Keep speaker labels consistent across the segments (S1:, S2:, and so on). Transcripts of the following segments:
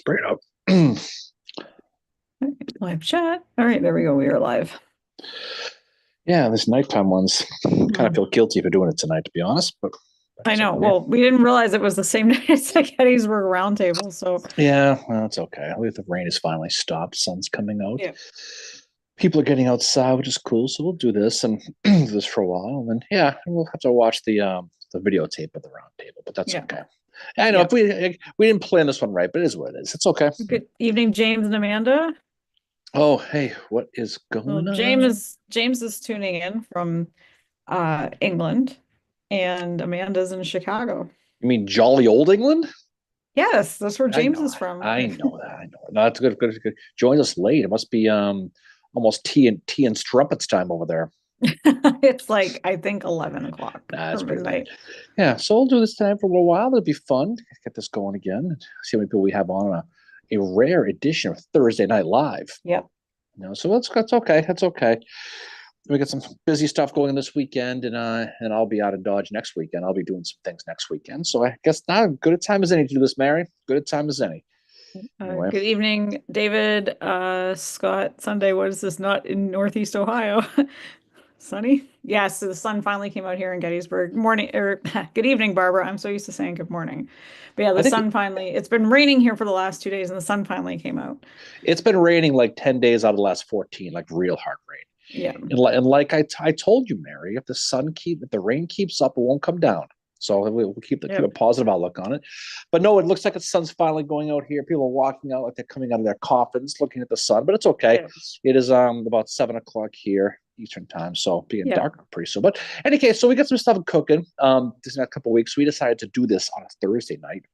S1: Bring it up.
S2: Live chat. All right, there we go. We are live.
S1: Yeah, this nighttime one's kind of
S2: Mhm.
S1: feel guilty for doing it tonight, to be honest, but
S2: I
S1: that's
S2: know.
S1: okay.
S2: Well, we didn't realize it was the same night as the Gettysburg Roundtable. So,
S1: Yeah, well, it's okay. At least the rain has finally stopped. Sun's coming out.
S2: yeah,
S1: People are getting outside, which is cool. So we'll do this and do this for a while, and then yeah, we'll have to watch the videotape of the roundtable, but that's
S2: yeah,
S1: okay. I know
S2: yeah.
S1: if we didn't plan this one right, but it is what it is. It's okay.
S2: Good evening, James and Amanda.
S1: Oh, hey, what is
S2: Well,
S1: going on?
S2: James is tuning in from England, and Amanda's in Chicago.
S1: You mean jolly old England?
S2: Yes, that's where
S1: I
S2: James
S1: know
S2: is
S1: that.
S2: from.
S1: I know that. I know that. No, that's good. Good. Good. Joins us late. It must be almost tea and strumpets time over there.
S2: It's like I think 11 o'clock
S1: Nah,
S2: or
S1: that's pretty late.
S2: midnight.
S1: Yeah. So we'll do this time for a little while. It'll be fun. Get this going again. See how many people we have on a rare edition of Thursday Night Live.
S2: Yep.
S1: So that's okay. That's okay. We got some busy stuff going this weekend, and I'll be out of Dodge next weekend. I'll be doing some things next weekend. So I guess now good a time as any to do this, Mary. Good a time as any. Anyway.
S2: Good evening, David. Scott, Sunday, what is this? Not in Northeast Ohio. Sunny? Yes, so the sun finally came out here in Gettysburg. Morning, or good evening, Barbara. I'm so used to saying good morning. But yeah,
S1: I
S2: the
S1: think
S2: sun finally, it's been raining here for the last 2 days and the sun finally came out.
S1: it's been raining like 10 days out of the last 14, like real hard rain.
S2: Yeah.
S1: And like I told you, Mary, if the rain keeps up, it won't come down. So we'll keep a
S2: Yep.
S1: positive outlook on it. But no, it looks like the sun's finally going out here. People are walking out like they're coming out of their coffins looking at the sun, but it's okay.
S2: Yeah.
S1: It is about 7 o'clock here Eastern time, so being
S2: Yeah.
S1: dark pretty soon. But in any case, so we got some stuff cooking. This next couple of weeks, we decided to do this on a Thursday night.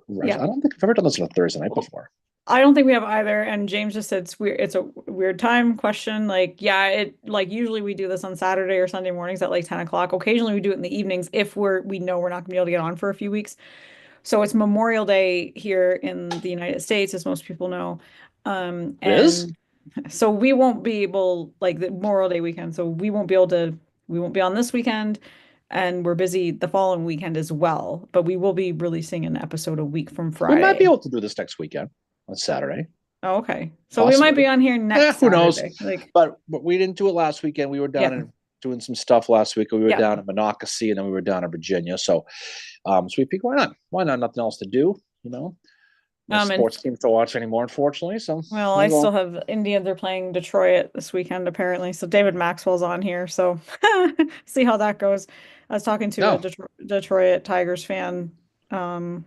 S2: Yeah.
S1: I don't think I've ever done this on a Thursday night before.
S2: I don't think we have either. And James just said it's weird. It's a weird time question. Like, yeah, it like usually we do this on Saturday or Sunday mornings at like 10 o'clock. Occasionally we do it in the evenings if we know we're not gonna be able to get on for a few weeks. So it's Memorial Day here in the United States, as most people know.
S1: It is?
S2: And so we won't be able, like the Memorial Day weekend, so we won't be on this weekend, and we're busy the following weekend as well. But we will be releasing an episode a week from
S1: We might be
S2: Friday.
S1: able to do this next weekend on Saturday,
S2: Oh, okay. So we might be
S1: possibly.
S2: on here
S1: Yeah,
S2: next
S1: who knows?
S2: Saturday. Like,
S1: But we didn't do it last weekend. We were down
S2: yeah,
S1: and doing some stuff last week. We were
S2: yeah.
S1: down in Monocacy and then we were down in Virginia. So we think why not? Why not? Nothing else to do, you know. No
S2: And
S1: sports teams to watch anymore, unfortunately. So
S2: well, I
S1: we'll
S2: still
S1: go.
S2: have Indians are playing Detroit this weekend apparently. So David Maxwell's on here. So see how that goes. I was talking to a
S1: No,
S2: Detroit Tigers fan um,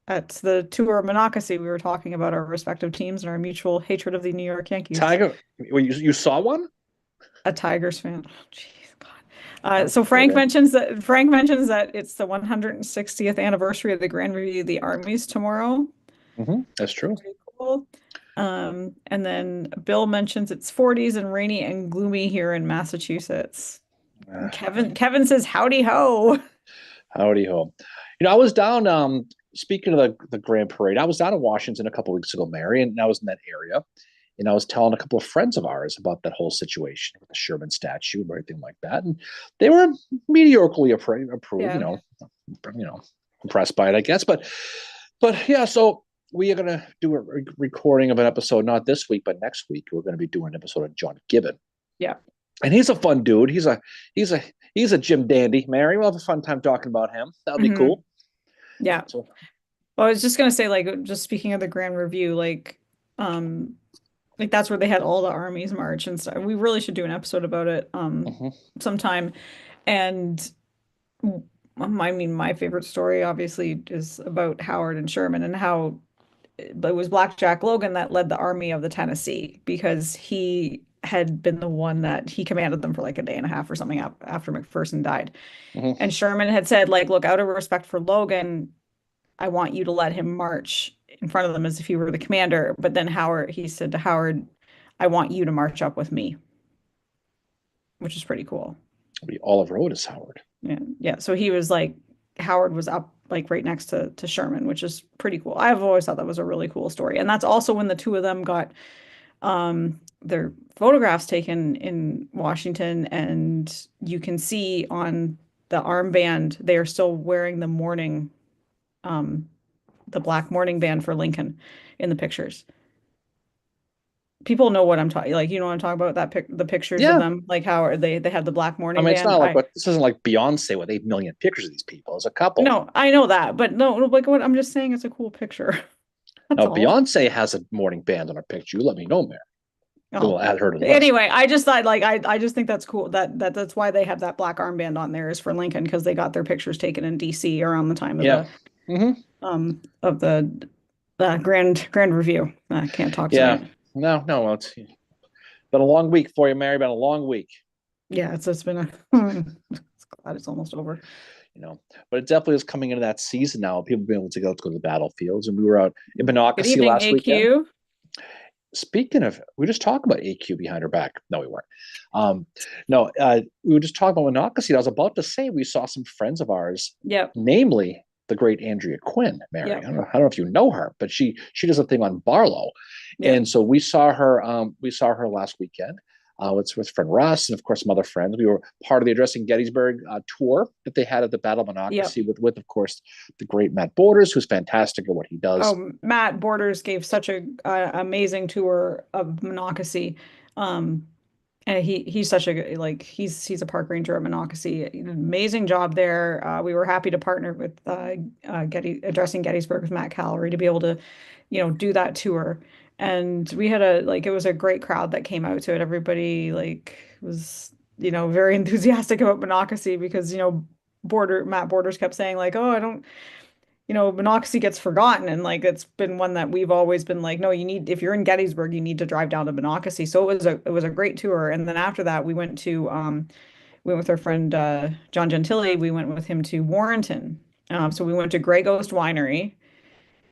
S2: at the tour of Monocacy. We were talking about our respective teams and our mutual hatred of the New York Yankees.
S1: Tiger. Well, you saw one?
S2: A Tigers fan. Oh, jeez, God.
S1: I'm
S2: So
S1: kidding.
S2: Frank mentions that it's the 160th anniversary of the Grand Review of the Armies tomorrow.
S1: That's true.
S2: Pretty cool. And then Bill mentions it's 40s and rainy and gloomy here in Massachusetts. And Kevin says howdy ho.
S1: Howdy ho. I was down. Speaking of the Grand Parade, I was down in Washington a couple weeks ago, Mary, and I was in that area. And I was telling a couple of friends of ours about that whole situation with the Sherman statue and everything like that. And they were mediocrely approved,
S2: Yeah.
S1: impressed by it, I guess. But yeah, so we are gonna do a recording of an episode, not this week, but next week. We're gonna be doing an episode of John Gibbon.
S2: Yeah.
S1: And he's a fun dude. He's a Jim Dandy, Mary. We'll have a fun time talking about him. That'll be
S2: Hmm.
S1: cool.
S2: Yeah.
S1: So
S2: Well, I was just gonna say, like, just speaking of the Grand Review, um, like that's where they had all the armies march and stuff. We really should do an episode about it,
S1: mhm.
S2: sometime. And I mean, my favorite story obviously is about Howard and Sherman and how it was Blackjack Logan that led the Army of the Tennessee because he had been the one that he commanded them for like a day and a half or something after McPherson died.
S1: Mhm.
S2: And Sherman had said, like, look, out of respect for Logan, I want you to let him march in front of them as if he were the commander. But then he said to Howard, I want you to march up with me, which is pretty cool.
S1: It'll be Oliver Otis Howard.
S2: Yeah. Yeah. So he was like, Howard was up like right next to Sherman, which is pretty cool. I've always thought that was a really cool story. And that's also when the two of them got their photographs taken in Washington. And you can see on the armband, they are still wearing um, the black mourning band for Lincoln in the pictures. People know what I'm talking, like, you know what I'm talking about, the pictures of
S1: Yeah.
S2: them, like how they have the black
S1: I
S2: mourning
S1: mean, it's
S2: band.
S1: not like what this isn't like Beyonce with 8 million pictures of these people. It's a couple.
S2: No, I know that, but no, like what I'm just saying, it's a cool picture. That's
S1: Now,
S2: all.
S1: Beyonce has a morning band on her picture. You let me know, Mary.
S2: Oh,
S1: We'll add her to the list.
S2: anyway, I just thought like I just think that's cool that's why they have that black armband on there is for Lincoln because they got their pictures taken in DC around the time
S1: Yeah. Hmm.
S2: of the grand review. I can't talk
S1: Yeah.
S2: tonight.
S1: No, no. Well, it's been a long week for you, Mary. Been a long week.
S2: Yeah, it's been a glad it's almost over.
S1: You know, but it definitely is coming into that season now. People being able to go to the battlefields, and we were out in
S2: Good
S1: Monocacy
S2: evening,
S1: last weekend.
S2: AQ.
S1: Speaking of, we just talked about AQ behind her back. No, we weren't. No, we were just talking about Monocacy. I was about to say we saw some friends of ours,
S2: Yep,
S1: namely the great Andrea Quinn, Mary.
S2: yep,
S1: I don't know if you know her, but she does a thing on Barlow,
S2: yep,
S1: and so we saw her. We saw her last weekend. With friend Russ and of course some other friends. We were part of the Addressing Gettysburg tour that they had at the Battle of
S2: yep.
S1: Monocacy with of course the great Matt Borders, who's fantastic at what he does.
S2: Oh, Matt Borders gave such a amazing tour of Monocacy. Um, And he's such a like he's a park ranger at Monocacy. Amazing job there. We were happy to partner with Addressing Gettysburg with Matt Callery to be able to, do that tour. And we had it was a great crowd that came out to it. Everybody like was, very enthusiastic about Monocacy because, Matt Borders kept saying like, oh, I don't Monocacy gets forgotten and like it's been one that we've always been like, no, if you're in Gettysburg, you need to drive down to Monocacy. So it was a great tour. And then after that, we went with our friend John Gentili. We went with him to Warrenton. So we went to Grey Ghost Winery,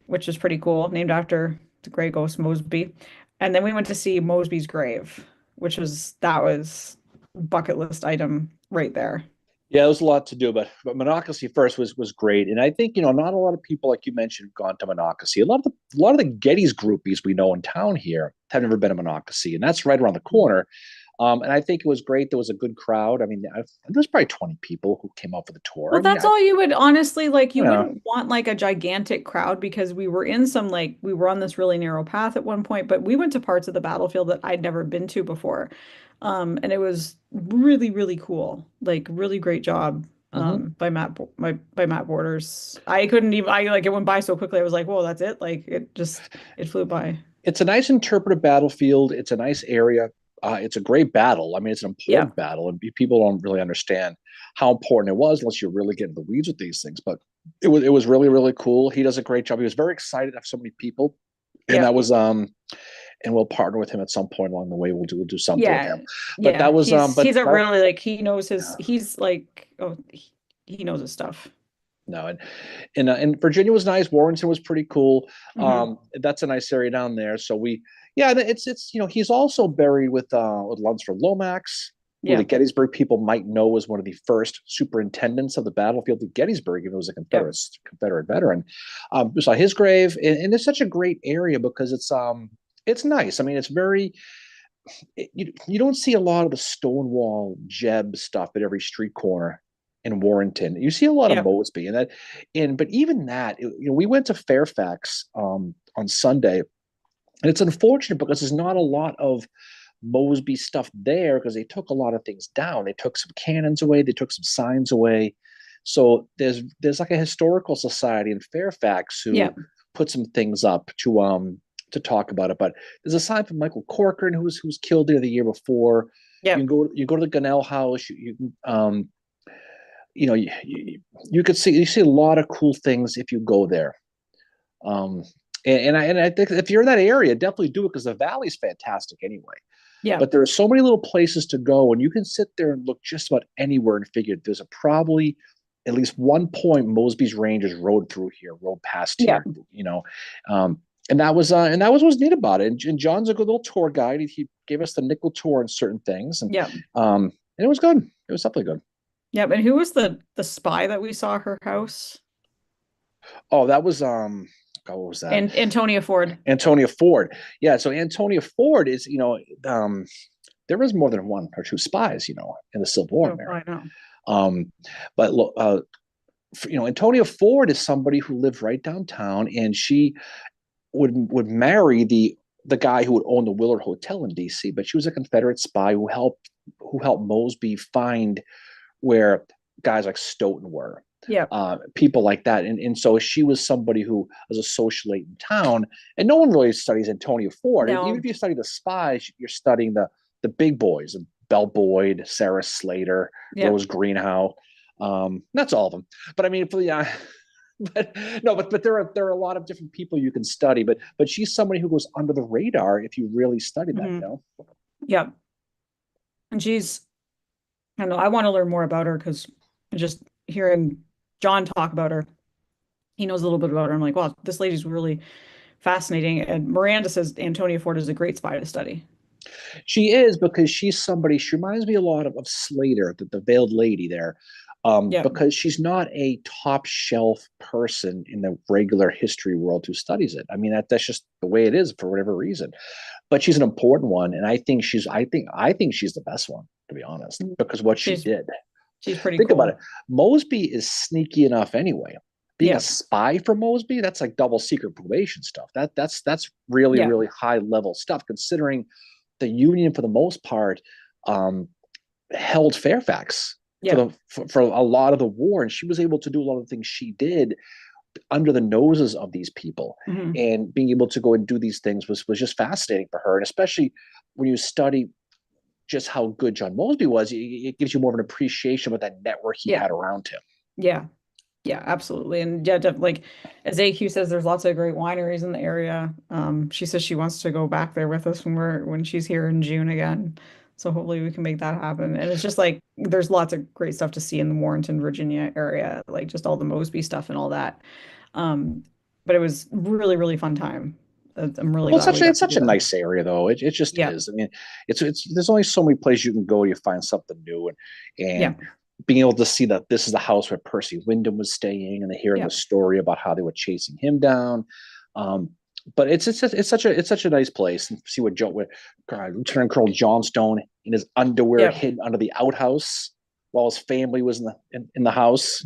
S2: which is pretty cool, named after the Grey Ghost Mosby. And then we went to see Mosby's grave, that was bucket list item right there.
S1: Yeah, there was a lot to do, but Monocacy first was great, and I think not a lot of people like you mentioned have gone to Monocacy. A lot of the Gettys groupies we know in town here have never been to Monocacy, and that's right around the corner. And I think it was great. There was a good crowd. I mean, there's probably 20 people who came out for the tour.
S2: Well,
S1: I mean,
S2: that's all you would honestly like. You
S1: yeah,
S2: wouldn't want like a gigantic crowd because we were on this really narrow path at one point, but we went to parts of the battlefield that I'd never been to before. And it was really, really cool. Like really great job
S1: hmm
S2: by Matt Borders. I couldn't even I like it went by so quickly. I was like, whoa, that's it. Like it flew by.
S1: it's a nice interpretive battlefield. It's a nice area. It's a great battle. I mean, it's an
S2: Yeah.
S1: important battle, and people don't really understand how important it was unless you really get in the weeds with these things. But it was really really cool. He does a great job. He was very excited to have so many people, and
S2: Yeah.
S1: that was and we'll partner with him at some point along the way. We'll do something with
S2: Yeah.
S1: him. But
S2: Yeah.
S1: that was
S2: He's a
S1: that
S2: really like he knows his
S1: yeah,
S2: he's like oh he knows his stuff.
S1: no, and Virginia was nice. Warrenton was pretty cool.
S2: Hmm.
S1: That's a nice area down there. So yeah, it's he's also buried with Lunsford Lomax, who the
S2: Yeah.
S1: Gettysburg people might know was one of the first superintendents of the battlefield of Gettysburg, even though he was a
S2: Yep.
S1: Confederate veteran. We saw his grave, and it's such a great area because it's nice. I mean, it's very you don't see a lot of the Stonewall Jeb stuff at every street corner in Warrenton. You see a lot of
S2: Yep.
S1: Mosby but even that, we went to Fairfax on Sunday, and it's unfortunate because there's not a lot of Mosby stuff there because they took a lot of things down. They took some cannons away, they took some signs away. So there's like a historical society in Fairfax who
S2: Yep.
S1: put some things up to talk about it. But there's a sign from Michael Corcoran who's killed there the year before.
S2: Yep.
S1: You go to the Gunnell House. You could see a lot of cool things if you go there. Um, and I think if you're in that area, definitely do it because the valley's fantastic anyway.
S2: Yep.
S1: But there are so many little places to go, and you can sit there and look just about anywhere and figure there's probably at least one point Mosby's Rangers rode through here, rode past
S2: Yep.
S1: here, and that was what's neat about it. And John's a good little tour guide. He gave us the nickel tour on certain things,
S2: Yep.
S1: and it was good. It was definitely good.
S2: Yep. And who was the spy that we saw her house?
S1: Oh, that was God, what was that?
S2: And Antonia Ford.
S1: Antonia Ford. Yeah, so Antonia Ford is, there was more than one or two spies, in the Civil War,
S2: Oh,
S1: Mary.
S2: I know.
S1: Um, but Antonia Ford is somebody who lived right downtown, and she would marry the guy who would own the Willard Hotel in D.C. But she was a Confederate spy who helped Mosby find where guys like Stoughton were,
S2: Yeah.
S1: people like that. And so she was somebody who was a socialite in town, and no one really studies Antonia Ford. Even
S2: No.
S1: if you study the spies, you're studying the big boys, Belle Boyd, Sarah Slater,
S2: Yeah.
S1: Rose Greenhow. That's all of them. But I mean, but no, but there are a lot of different people you can study. But she's somebody who goes under the radar if you really study that.
S2: Hmm. Yeah. And I don't know, I want to learn more about her because just hearing John talk about her, he knows a little bit about her. I'm like, wow, this lady's really fascinating. And Miranda says Antonia Ford is a great spy to study.
S1: She is, because she's somebody, she reminds me a lot of Slater, the veiled lady there,
S2: Yeah.
S1: because she's not a top shelf person in the regular history world who studies it. I mean, that's just the way it is for whatever reason. But she's an important one, and I think she's the best one, to be honest, because what she
S2: She's
S1: did.
S2: she's pretty
S1: Think about it.
S2: cool.
S1: Mosby is sneaky enough anyway. Being a
S2: Yeah.
S1: spy for Mosby, that's like double secret probation stuff. That's really,
S2: Yeah.
S1: really high level stuff, considering the Union, for the most part, um, held Fairfax for
S2: Yeah.
S1: for a lot of the war, and she was able to do a lot of the things she did under the noses of these people.
S2: Hmm.
S1: And being able to go and do these things was just fascinating for her, and especially when you study just how good John Mosby was, it gives you more of an appreciation of that network he
S2: Yeah.
S1: had around him.
S2: Yeah. Yeah, absolutely. And yeah, like as AQ says, there's lots of great wineries in the area. She says she wants to go back there with us when she's here in June again. So hopefully we can make that happen. And it's just like there's lots of great stuff to see in the Warrenton, Virginia area, like just all the Mosby stuff and all that. Um, but it was really, really fun time. I'm really
S1: Well,
S2: glad we got
S1: it's
S2: to
S1: such
S2: do
S1: a
S2: that.
S1: nice area, though. It just
S2: Yeah.
S1: is. I mean, it's there's only so many places you can go. You find something new, and
S2: Yeah.
S1: being able to see that this is the house where Percy Wyndham was staying, and hearing
S2: Yeah.
S1: the story about how they were chasing him down. Um, but it's such a nice place, and see what Lieutenant Colonel Johnstone in his underwear
S2: Yeah.
S1: hidden under the outhouse while his family was in the house,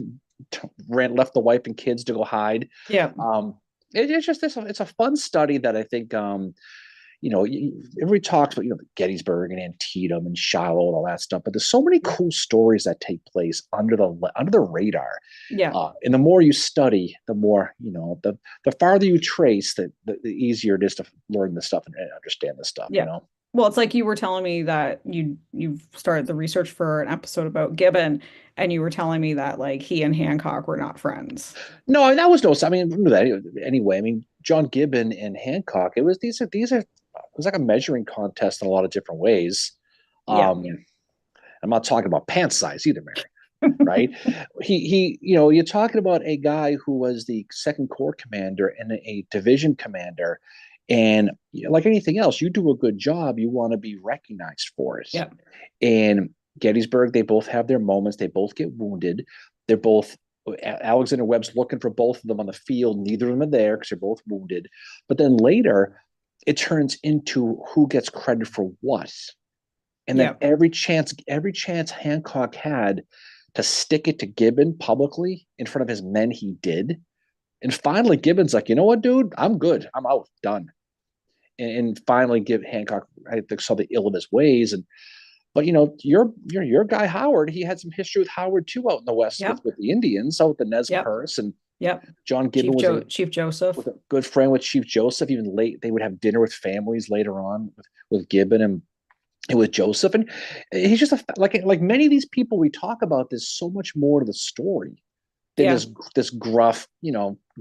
S1: left the wife and kids to go hide.
S2: Yeah.
S1: Um, it's a fun study that I think everybody talks about Gettysburg and Antietam and Shiloh and all that stuff, but there's so many cool stories that take place under the radar.
S2: Yeah.
S1: And the more you study, the more the farther you trace, the easier it is to learn this stuff and understand this stuff.
S2: Yeah. Well, it's like you were telling me that you've started the research for an episode about Gibbon, and you were telling me that like he and Hancock were not friends.
S1: No, that was no. I mean, anyway. I mean, John Gibbon and Hancock. It was these are. It was like a measuring contest in a lot of different ways.
S2: Yeah.
S1: Um, I'm not talking about pant size either, Mary. Right? You're talking about a guy who was the Second Corps commander and a division commander, and like anything else, you do a good job, you want to be recognized for it.
S2: Yeah.
S1: And Gettysburg, they both have their moments. They both get wounded. They're both Alexander Webb's looking for both of them on the field. Neither of them are there because they're both wounded. But then later, it turns into who gets credit for what. And then
S2: Yeah.
S1: every chance Hancock had to stick it to Gibbon publicly in front of his men, he did. And finally, Gibbon's like, you know what, dude, I'm good. I'm out, done. And finally, give Hancock, I think, saw the ill of his ways. And but your guy Howard, he had some history with Howard too out in the West
S2: Yeah.
S1: with the Indians, out with the Nez
S2: Yep.
S1: Perce, and
S2: Yep.
S1: John Gibbon was
S2: Chief Joseph.
S1: a good friend with Chief Joseph. Even late, they would have dinner with families later on with Gibbon and with Joseph, and he's just like many of these people we talk about. There's so much more to the story than
S2: Yeah.
S1: this gruff,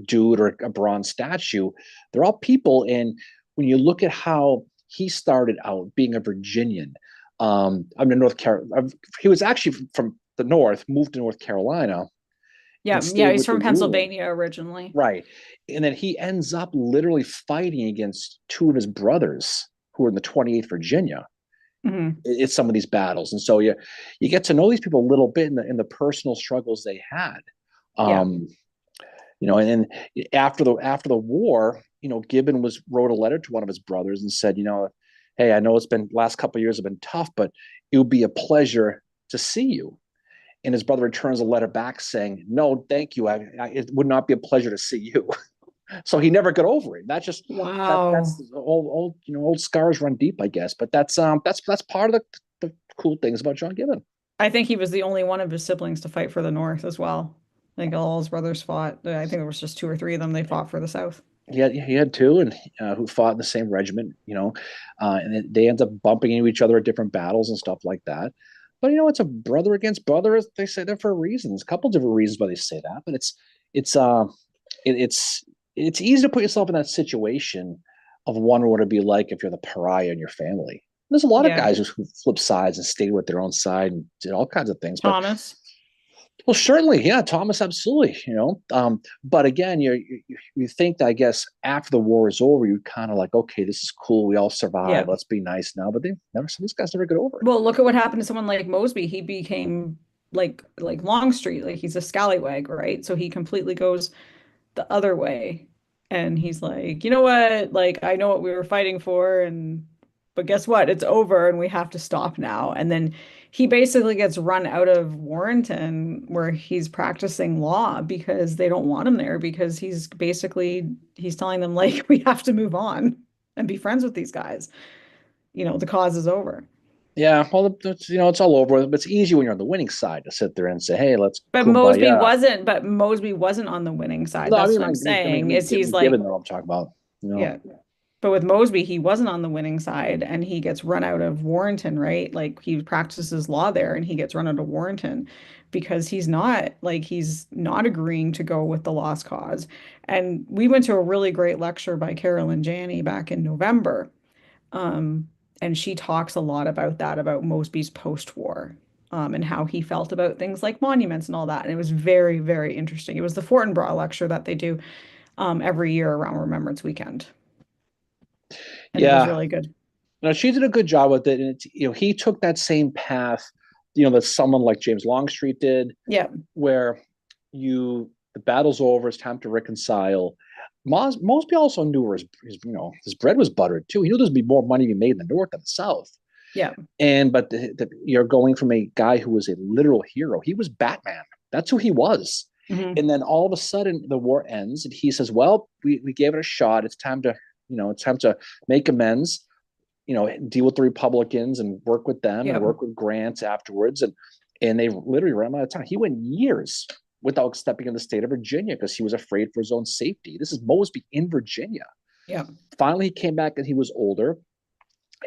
S1: dude or a bronze statue. They're all people, and when you look at how he started out being a Virginian, I'm in North Carolina. He was actually from the North, moved to North Carolina, and
S2: Yeah. Yeah.
S1: stayed
S2: He's
S1: with the
S2: from
S1: Union.
S2: Pennsylvania originally.
S1: Right. And then he ends up literally fighting against two of his brothers who were in the 28th Virginia
S2: Hmm.
S1: in some of these battles. And so you get to know these people a little bit in the personal struggles they had.
S2: Yeah.
S1: Um, and after the war, Gibbon wrote a letter to one of his brothers and said, hey, I know it's been last couple of years have been tough, but it would be a pleasure to see you. and his brother returns a letter back saying, "No, thank you. It would not be a pleasure to see you." So he never got over it. That's just that's
S2: Wow.
S1: old old scars run deep, I guess. But that's part of the cool things about John Gibbon.
S2: I think he was the only one of his siblings to fight for the North as well. I think all his brothers fought. I think there was just two or three of them. They fought for the South.
S1: He had two, and who fought in the same regiment, and they end up bumping into each other at different battles and stuff like that. But it's a brother against brother. They say that for a reason. There's a couple different reasons why they say that, but it's it, it's easy to put yourself in that situation of wondering what it'd be like if you're the pariah in your family. There's a lot of
S2: Yeah.
S1: guys who flip sides and stayed with their own side and did all kinds of things, but
S2: Thomas.
S1: well, certainly, yeah, Thomas, absolutely. But again, you think that I guess after the war is over, you kind of like, okay, this is cool. We all survived.
S2: Yeah.
S1: Let's be nice now. But these guys never get over it.
S2: Well, look at what happened to someone like Mosby. He became like Longstreet, like he's a scallywag, right? So he completely goes the other way. And he's like, you know what? Like, I know what we were fighting for, and but guess what? It's over and we have to stop now. And then he basically gets run out of Warrenton where he's practicing law because they don't want him there because he's telling them like we have to move on and be friends with these guys. The cause is over.
S1: Yeah, well, it's all over. But it's easy when you're on the winning side to sit there and say, "Hey, let's
S2: But
S1: kumbaya."
S2: Mosby wasn't on the winning side.
S1: No, I
S2: That's
S1: mean,
S2: what I'm saying, is he's like,
S1: given that I'm talking about. You know,
S2: yeah. But with Mosby, he wasn't on the winning side and he gets run out of Warrenton, right? Like he practices law there and he gets run out of Warrenton because he's not agreeing to go with the lost cause. And we went to a really great lecture by Carolyn Janney back in November. Um, and she talks a lot about that, about Mosby's post-war, and how he felt about things like monuments and all that. And it was very, very interesting. It was the Fortinbras lecture that they do every year around Remembrance Weekend. And it was
S1: yeah.
S2: really good.
S1: No, she did a good job with it, and he took that same path, that someone like James Longstreet did,
S2: Yeah.
S1: where the battle's over, it's time to reconcile. Mosby also knew his bread was buttered too. He knew there's be more money to be made in the North than the South.
S2: Yeah.
S1: But you're going from a guy who was a literal hero. He was Batman. That's who he was.
S2: Hmm.
S1: And then all of a sudden the war ends, and he says, "Well, we gave it a shot. It's time to make amends. Deal with the Republicans and work with them
S2: Yeah.
S1: and work with Grant afterwards." And they literally ran him out of town. He went years without stepping in the state of Virginia because he was afraid for his own safety. This is Mosby in Virginia.
S2: Yeah.
S1: Finally, he came back and he was older,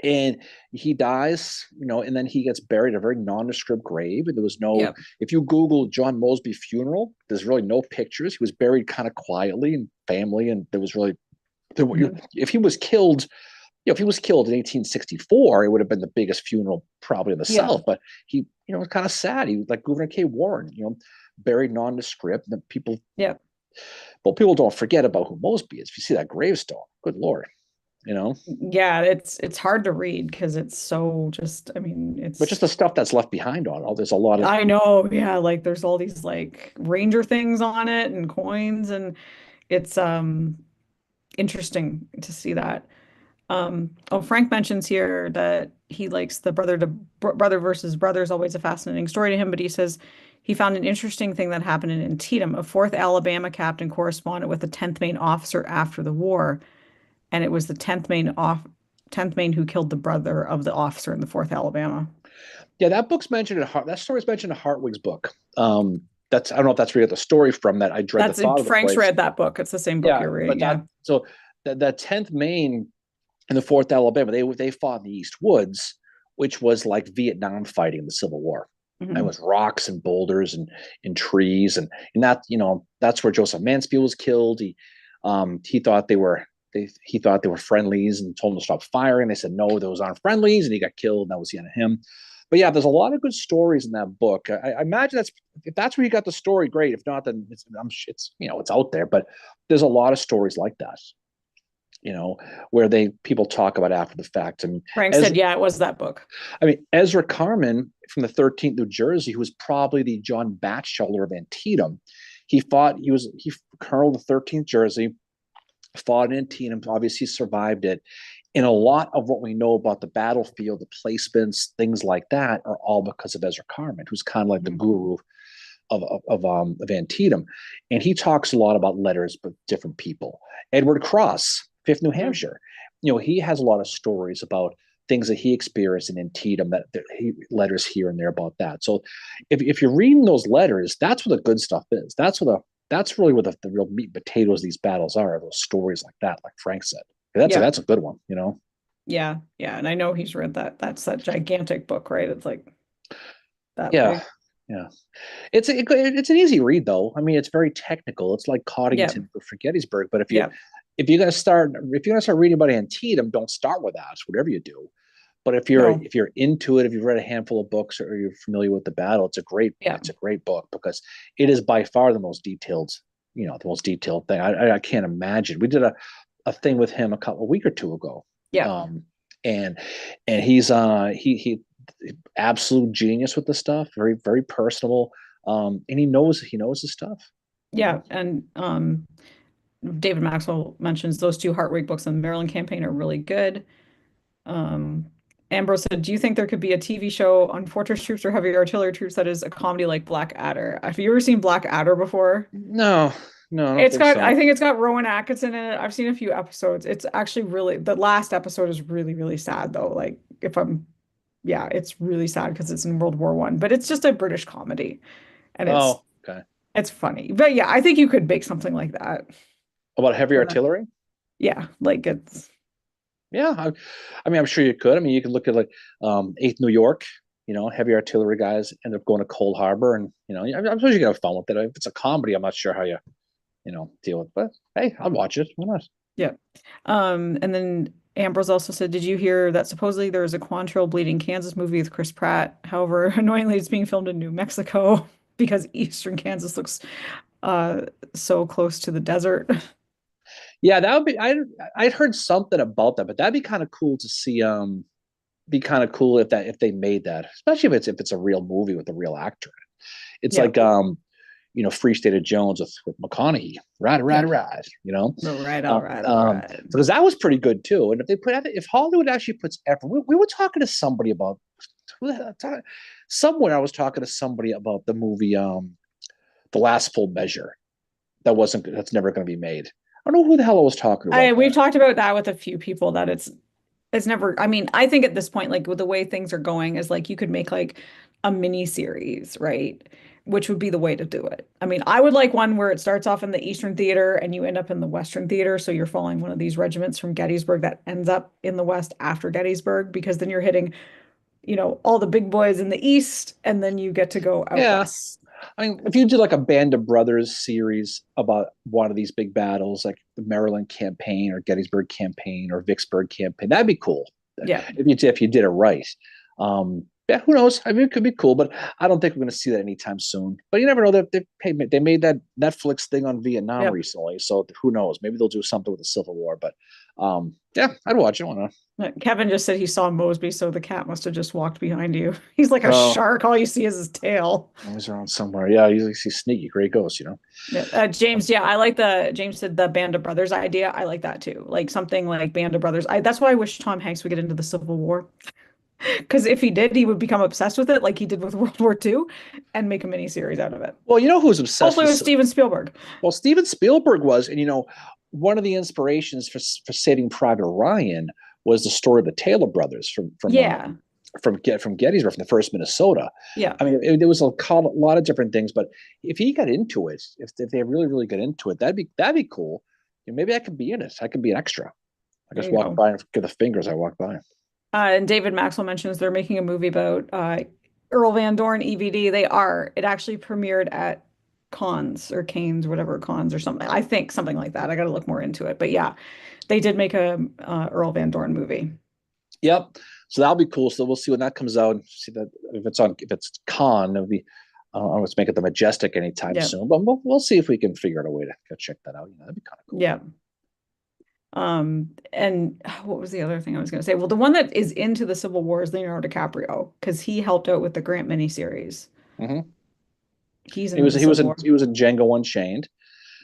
S1: and he dies, and then he gets buried in a very nondescript grave. And there was no,
S2: Yeah.
S1: if you Google John Mosby funeral, there's really no pictures. He was buried kind of quietly and family, and there was really,
S2: Mhm.
S1: if he was killed, if he was killed in 1864, it would have been the biggest funeral probably in the
S2: Yeah.
S1: South. But he, was kind of sad. He was like Gouverneur K. Warren, buried nondescript. And
S2: Yeah.
S1: people don't forget about who Mosby is. If you see that gravestone, good Lord,
S2: Yeah. It's hard to read because it's so just, I mean,
S1: but just the stuff that's left behind on it. There's a lot of,
S2: I know. Yeah. Like there's all these like ranger things on it and coins, and it's interesting to see that. Oh, Frank mentions here that he likes the brother versus brother is always a fascinating story to him, but he says he found an interesting thing that happened in Antietam. A fourth Alabama captain corresponded with the 10th Maine officer after the war, and it was the 10th Maine who killed the brother of the officer in the fourth Alabama.
S1: yeah, that book's mentioned that story's mentioned in Hartwig's book. I don't know if that's where you got the story from, that I dread the
S2: That's
S1: thought of the
S2: Frank's
S1: place.
S2: read that book. It's the same book
S1: Yeah,
S2: you're reading.
S1: but
S2: Yeah.
S1: that 10th Maine and the 4th Alabama, they fought in the East Woods, which was like Vietnam fighting in the Civil War. And it
S2: Hmm.
S1: was rocks and boulders and trees, and that that's where Joseph Mansfield was killed. He thought he thought they were friendlies and told him to stop firing. They said no, those aren't friendlies, and he got killed. And that was the end of him. But yeah, there's a lot of good stories in that book. I imagine if that's where you got the story, great. If not, then it's out there. But there's a lot of stories like that, where people talk about after the fact. I mean,
S2: Frank said, yeah, it was that book.
S1: Ezra Carman from the 13th New Jersey, who was probably the John Batchelor of Antietam. He was Colonel of the 13th Jersey, fought in Antietam, obviously survived it. And a lot of what we know about the battlefield, the placements, things like that, are all because of Ezra Carmen, who's kind of like the
S2: Mhm.
S1: guru of Antietam. And he talks a lot about letters, but different people. Edward Cross, Fifth New
S2: Mhm.
S1: Hampshire, he has a lot of stories about things that he experienced in Antietam, that he letters here and there about that. So if you're reading those letters, that's what the good stuff is. That's really what the real meat and potatoes of these battles are, those stories like that, like Frank said.
S2: Yeah.
S1: That's a good one.
S2: Yeah. Yeah. And I know he's read that. That's that gigantic book, right? It's like that
S1: Yeah.
S2: big.
S1: Yeah. It's an easy read though. I mean, it's very technical. It's like
S2: Yeah.
S1: Coddington for Gettysburg. But
S2: Yeah.
S1: if you're gonna start reading about Antietam, don't start with that. Whatever you do. But
S2: No.
S1: if you're into it, if you've read a handful of books or you're familiar with the battle,
S2: Yeah.
S1: it's a great book because it is by far the most detailed thing. I can't imagine. We did a thing with him a week or two ago.
S2: Yeah.
S1: Um, and he's he absolute genius with the stuff, very, very personable. And he knows his stuff.
S2: Yeah. And David Maxwell mentions those two Hartwig books on the Maryland campaign are really good. Um, Ambrose said, "Do you think there could be a TV show on Fortress Troops or Heavy Artillery Troops that is a comedy like Black Adder?" Have you ever seen Black Adder before?
S1: No, I don't think
S2: I
S1: so.
S2: think it's got Rowan Atkinson in it. I've seen a few episodes. It's actually the last episode is really, really sad though. Like yeah, it's really sad because it's in World War One, but it's just a British comedy and
S1: Oh, okay.
S2: it's funny. But yeah, I think you could make something like that.
S1: About heavy
S2: Yeah.
S1: artillery?
S2: Yeah, like it's
S1: Yeah, I mean, I'm sure you could. I mean, you could look at like 8th New York. Heavy artillery guys end up going to Cold Harbor, and I'm sure you can have fun with it. If it's a comedy, I'm not sure how you deal with. But hey, I'll watch it. Why not?
S2: yeah. And then Ambrose also said, "Did you hear that supposedly there is a Quantrill Bleeding Kansas movie with Chris Pratt? However, annoyingly, it's being filmed in New Mexico because eastern Kansas looks uh so close to the desert."
S1: Yeah, that would be. I'd heard something about that, but that'd be kind of cool to see. Be kind of cool if they made that, especially if it's a real movie with a real actor. It's
S2: Yeah.
S1: like Free State of Jones with McConaughey, right,
S2: Yeah.
S1: right, right.
S2: All right, all
S1: Uh,
S2: right, all
S1: um,
S2: right.
S1: because that was pretty good too. And if Hollywood actually puts effort, we were talking to somebody about somewhere. I was talking to somebody about the movie The Last Full Measure. That's never going to be made. I don't know who the hell I was talking about
S2: We've
S1: that.
S2: talked about that with a few people that it's never, I mean, I think at this point, like with the way things are going, is like you could make like a mini series, right? Which would be the way to do it. I mean, I would like one where it starts off in the Eastern Theater and you end up in the Western Theater. So you're following one of these regiments from Gettysburg that ends up in the West after Gettysburg, because then you're hitting, all the big boys in the East and then you get to go out
S1: Yeah,
S2: West.
S1: I mean, if you did like a Band of Brothers series about one of these big battles, like the Maryland campaign or Gettysburg campaign or Vicksburg campaign, that'd be cool.
S2: Yeah.
S1: If you did it right. Yeah, who knows? I mean, it could be cool, but I don't think we're going to see that anytime soon. But you never know. They made that Netflix thing on Vietnam
S2: Yep.
S1: recently, so who knows? Maybe they'll do something with the Civil War. But yeah, I'd watch it. Why not?
S2: Kevin just said he saw Mosby, so the cat must have just walked behind you. He's like a
S1: Oh,
S2: shark. All you see is his tail.
S1: he's around somewhere. Yeah, he's sneaky. Great ghost.
S2: Yeah. James, yeah, James said the Band of Brothers idea. I like that too. Like something like Band of Brothers. That's why I wish Tom Hanks would get into the Civil War. Because if he did, he would become obsessed with it like he did with World War II and make a mini series out of it.
S1: Well, you know who's obsessed
S2: Hopefully
S1: with
S2: with Steven Spielberg.
S1: Well, Steven Spielberg was, and one of the inspirations for Saving Private Ryan was the story of the Taylor brothers
S2: Yeah.
S1: from Gettysburg, from the First Minnesota.
S2: Yeah.
S1: I mean, there was a lot of different things, but if he got into it, if they really really got into it, that'd be cool. Maybe I could be in it. I could be an extra. I
S2: There
S1: just
S2: you
S1: walk
S2: go.
S1: by and give the fingers. I walk by.
S2: And David Maxwell mentions they're making a movie about Earl Van Dorn EVD. They are. It actually premiered at Cons or Canes, whatever Cons or something. I think something like that. I got to look more into it. But yeah, they did make a Earl Van Dorn movie.
S1: Yep. So that'll be cool. So we'll see when that comes out. See that if it's con, it'll be. Let's make it the Majestic anytime
S2: Yeah.
S1: soon. But we'll see if we can figure out a way to go check that out. That'd be kind of cool.
S2: Yeah. And what was the other thing I was going to say? Well, the one that is into the Civil War is Leonardo DiCaprio because he helped out with the Grant miniseries.
S1: Mm-hmm.
S2: He's
S1: He
S2: into
S1: was
S2: the
S1: he was
S2: Civil
S1: in
S2: War.
S1: he was in Django Unchained.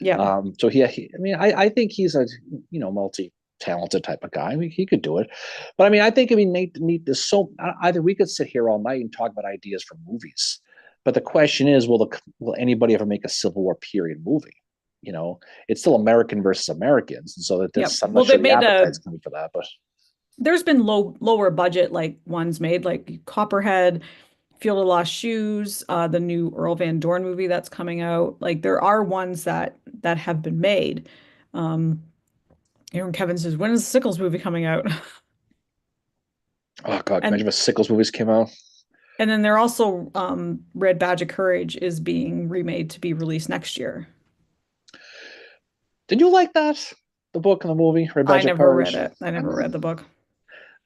S2: Yeah.
S1: So I mean, I think he's a multi-talented type of guy. I mean, he could do it, but I mean, Nate, there's so either we could sit here all night and talk about ideas for movies, but the question is, will anybody ever make a Civil War period movie? It's still American versus Americans, and so that
S2: Yeah.
S1: this, I'm not
S2: Well, they
S1: sure the
S2: made
S1: appetite's coming for that, but
S2: there's been lower budget like ones made like Copperhead, Field of Lost Shoes, the new Earl Van Dorn movie that's coming out. Like there are ones that have been made. Um, Aaron Kevin says, when is the Sickles movie coming out?
S1: oh god,
S2: And
S1: imagine if Sickles movies came out.
S2: and then they're also Red Badge of Courage is being remade to be released next year.
S1: Did you like that? The book and the movie, Red
S2: I
S1: Badge of
S2: never read
S1: Courage?
S2: it. I never read the book.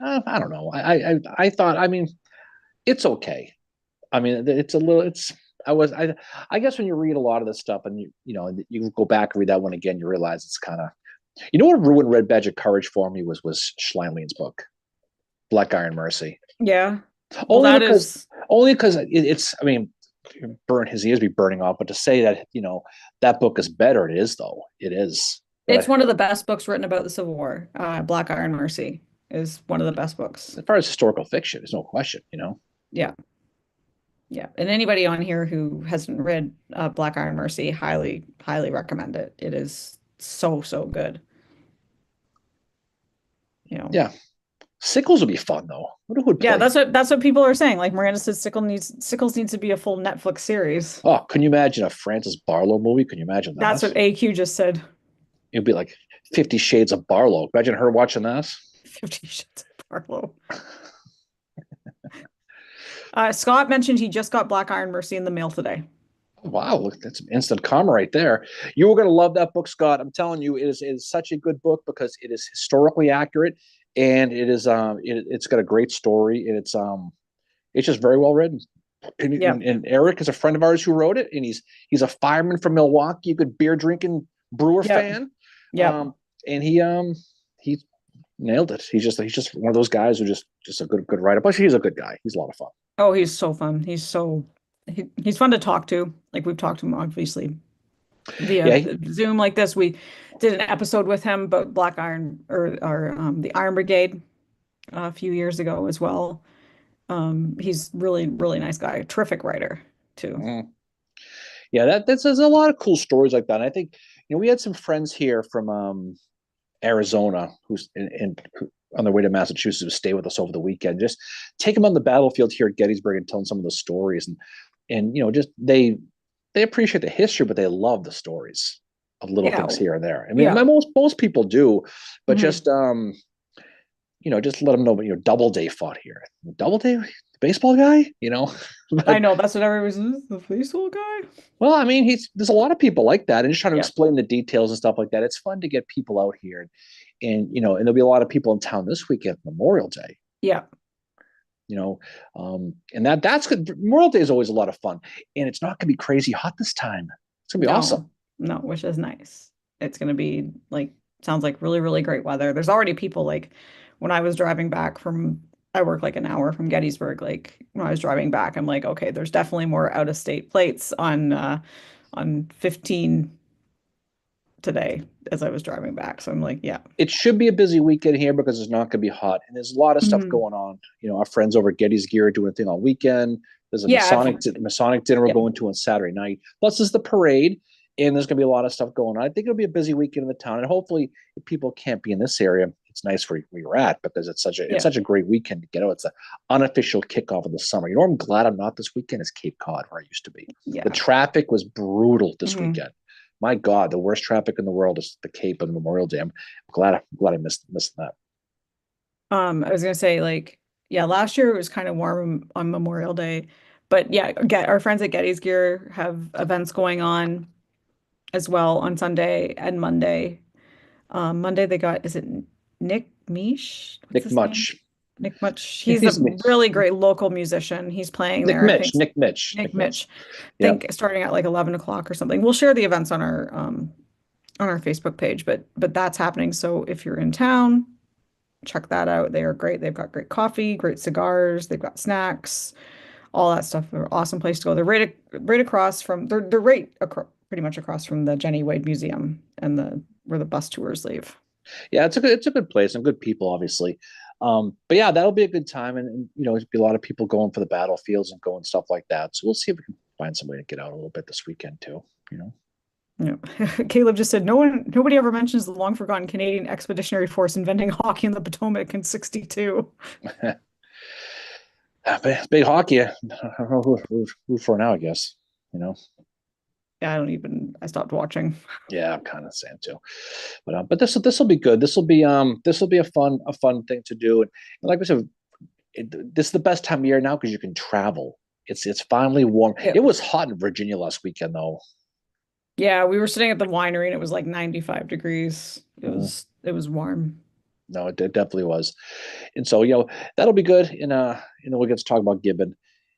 S1: I don't know. I thought. I mean, it's okay. I mean, it's a little. It's. I was. I guess when you read a lot of this stuff and you go back and read that one again, you realize it's kind of. You know what ruined Red Badge of Courage for me was Schleinelin's book, Black Iron Mercy.
S2: Yeah. Well,
S1: Only
S2: that
S1: because
S2: is
S1: only because it's. I mean, burn his ears be burning off, but to say that that book is better, it is though. It is.
S2: it's
S1: But
S2: one of the best books written about the Civil War. Black Iron Mercy is one of the best books.
S1: as far as historical fiction, there's no question.
S2: Yeah. Yeah. And anybody on here who hasn't read Black Iron Mercy, highly, highly recommend it. It is so, so good. You know.
S1: Yeah. Sickles would be fun though. Who would
S2: Yeah,
S1: play?
S2: that's what people are saying. Like Miranda says Sickles needs to be a full Netflix series.
S1: Oh, can you imagine a Francis Barlow movie? Can you imagine
S2: That's
S1: that?
S2: what AQ just said.
S1: It'd be like 50 Shades of Barlow. Imagine her watching that.
S2: 50 Shades of Barlow. Scott mentioned he just got Black Iron Mercy in the mail today.
S1: Wow, look, that's some instant karma right there. You were going to love that book, Scott. I'm telling you, it is such a good book because it is historically accurate and it's got a great story and it's just very well written. And,
S2: Yeah.
S1: and Eric is a friend of ours who wrote it, and he's a fireman from Milwaukee, a good beer drinking brewer
S2: Yeah.
S1: fan.
S2: Yeah.
S1: And he nailed it. He's just one of those guys who just a good writer. Plus, he's a good guy. He's a lot of fun.
S2: Oh, he's so fun. He's fun to talk to. Like we've talked to him obviously via
S1: Yeah,
S2: Zoom like this. We did an episode with him about Black Iron or the Iron Brigade a few years ago as well. He's really, really nice guy. Terrific writer too.
S1: yeah. There's a lot of cool stories like that. And I think we had some friends here from Arizona who's on their way to Massachusetts to stay with us over the weekend. Just take them on the battlefield here at Gettysburg and tell them some of the stories and just they appreciate the history, but they love the stories of little
S2: Yeah.
S1: things here and there. I mean,
S2: Yeah.
S1: most people do, but
S2: Mhm.
S1: just let them know. Doubleday fought here. Doubleday, the baseball guy.
S2: I
S1: But,
S2: know that's what everybody says. The baseball guy.
S1: well, I mean, there's a lot of people like that, and just trying to
S2: Yeah.
S1: explain the details and stuff like that. It's fun to get people out here, and there'll be a lot of people in town this weekend, Memorial Day.
S2: Yeah.
S1: And that's good. Memorial Day is always a lot of fun, and it's not going to be crazy hot this time. It's going to be awesome.
S2: No, which is nice. It's gonna be like sounds like really, really great weather. There's already people like when I was driving back from I work like an hour from Gettysburg. Like when I was driving back, I'm like, okay, there's definitely more out of state plates on 15 today as I was driving back. So I'm like, yeah.
S1: It should be a busy weekend here because it's not going to be hot, and there's a lot of stuff
S2: Mhm.
S1: going on. Our friends over at Getty's Gear are doing a thing on weekend. There's a
S2: Yeah,
S1: Masonic dinner we're
S2: yeah,
S1: going to on Saturday night. Plus, there's the parade, and there's going to be a lot of stuff going on. I think it'll be a busy weekend in the town, and hopefully, if people can't be in this area, it's nice where you're at because it's
S2: yeah,
S1: such a great weekend to get out. It's the unofficial kickoff of the summer. I'm glad I'm not this weekend is Cape Cod where I used to be.
S2: yeah.
S1: The traffic was brutal this
S2: Mhm.
S1: weekend. My God, the worst traffic in the world is the Cape and Memorial Day. I'm glad I missed that.
S2: I was gonna say like, yeah, last year it was kind of warm on Memorial Day, but yeah, get our friends at Getty's Gear have events going on as well on Sunday and Monday. Monday they got, is it Nick Mish? What's
S1: Nick
S2: his name?
S1: Much.
S2: Nick Much. He's a
S1: He's Nick,
S2: really great local musician. He's playing
S1: Nick
S2: there, I
S1: Mitch.
S2: think.
S1: Nick Mitch.
S2: Nick
S1: Nick Mitch.
S2: Mitch. I
S1: Yeah.
S2: think starting at like 11 o'clock or something. We'll share the events on our Facebook page, but that's happening. So if you're in town, check that out. They are great. They've got great coffee, great cigars, they've got snacks, all that stuff. They're an awesome place to go. They're right across from they're right across pretty much across from the Jenny Wade Museum and the where the bus tours leave.
S1: Yeah, it's a good place and good people, obviously. But yeah, that'll be a good time, and you know, there'll be a lot of people going for the battlefields and going stuff like that. So we'll see if we can find some way to get out a little bit this weekend too. You know.
S2: Yeah. Caleb just said nobody ever mentions the long forgotten Canadian Expeditionary Force inventing hockey in the Potomac in '62.
S1: Big hockey. I don't know who for now, I guess. You know.
S2: Yeah, I stopped watching.
S1: Yeah, I'm kind of saying too. But this will be good. This will be a fun thing to do. And like we said, this is the best time of year now because you can travel. It's finally warm.
S2: Yeah.
S1: It was hot in Virginia last weekend though.
S2: Yeah, we were sitting at the winery and it was like 95 degrees.
S1: Mhm.
S2: It was warm.
S1: No, it definitely was. And so, you know, that'll be good. And you know, we'll get to talk about Gibbon.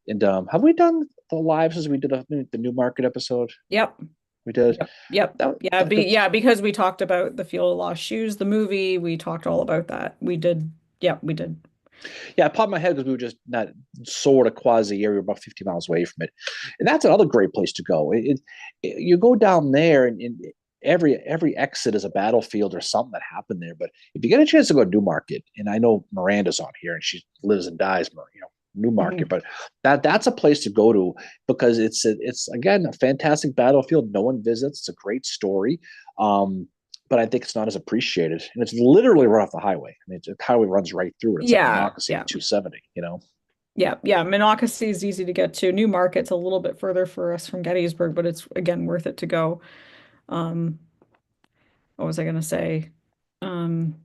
S1: And have we done the live since we did the Newmarket episode?
S2: Yep.
S1: We did.
S2: Yep. Yeah,
S1: That's
S2: yeah, because we talked about the Field of Lost Shoes, the movie, we talked all about that. We did. Yeah, we did.
S1: yeah, it popped in my head because we were just not sort of quasi area, about 50 miles away from it. And that's another great place to go. You go down there and every exit is a battlefield or something that happened there. But if you get a chance to go to Newmarket, and I know Miranda's on here and she lives and dies, you know, Newmarket,
S2: Mhm.
S1: but that's a place to go to because it's again a fantastic battlefield. No one visits. It's a great story. But I think it's not as appreciated. And it's literally right off the highway. I mean, the highway runs right through it. It's like
S2: Yeah,
S1: Monocacy
S2: yeah.
S1: and 270, you know?
S2: Yeah, yeah. Monocacy is easy to get to. Newmarket's a little bit further for us from Gettysburg, but it's again worth it to go. Um, what was I gonna say? Um,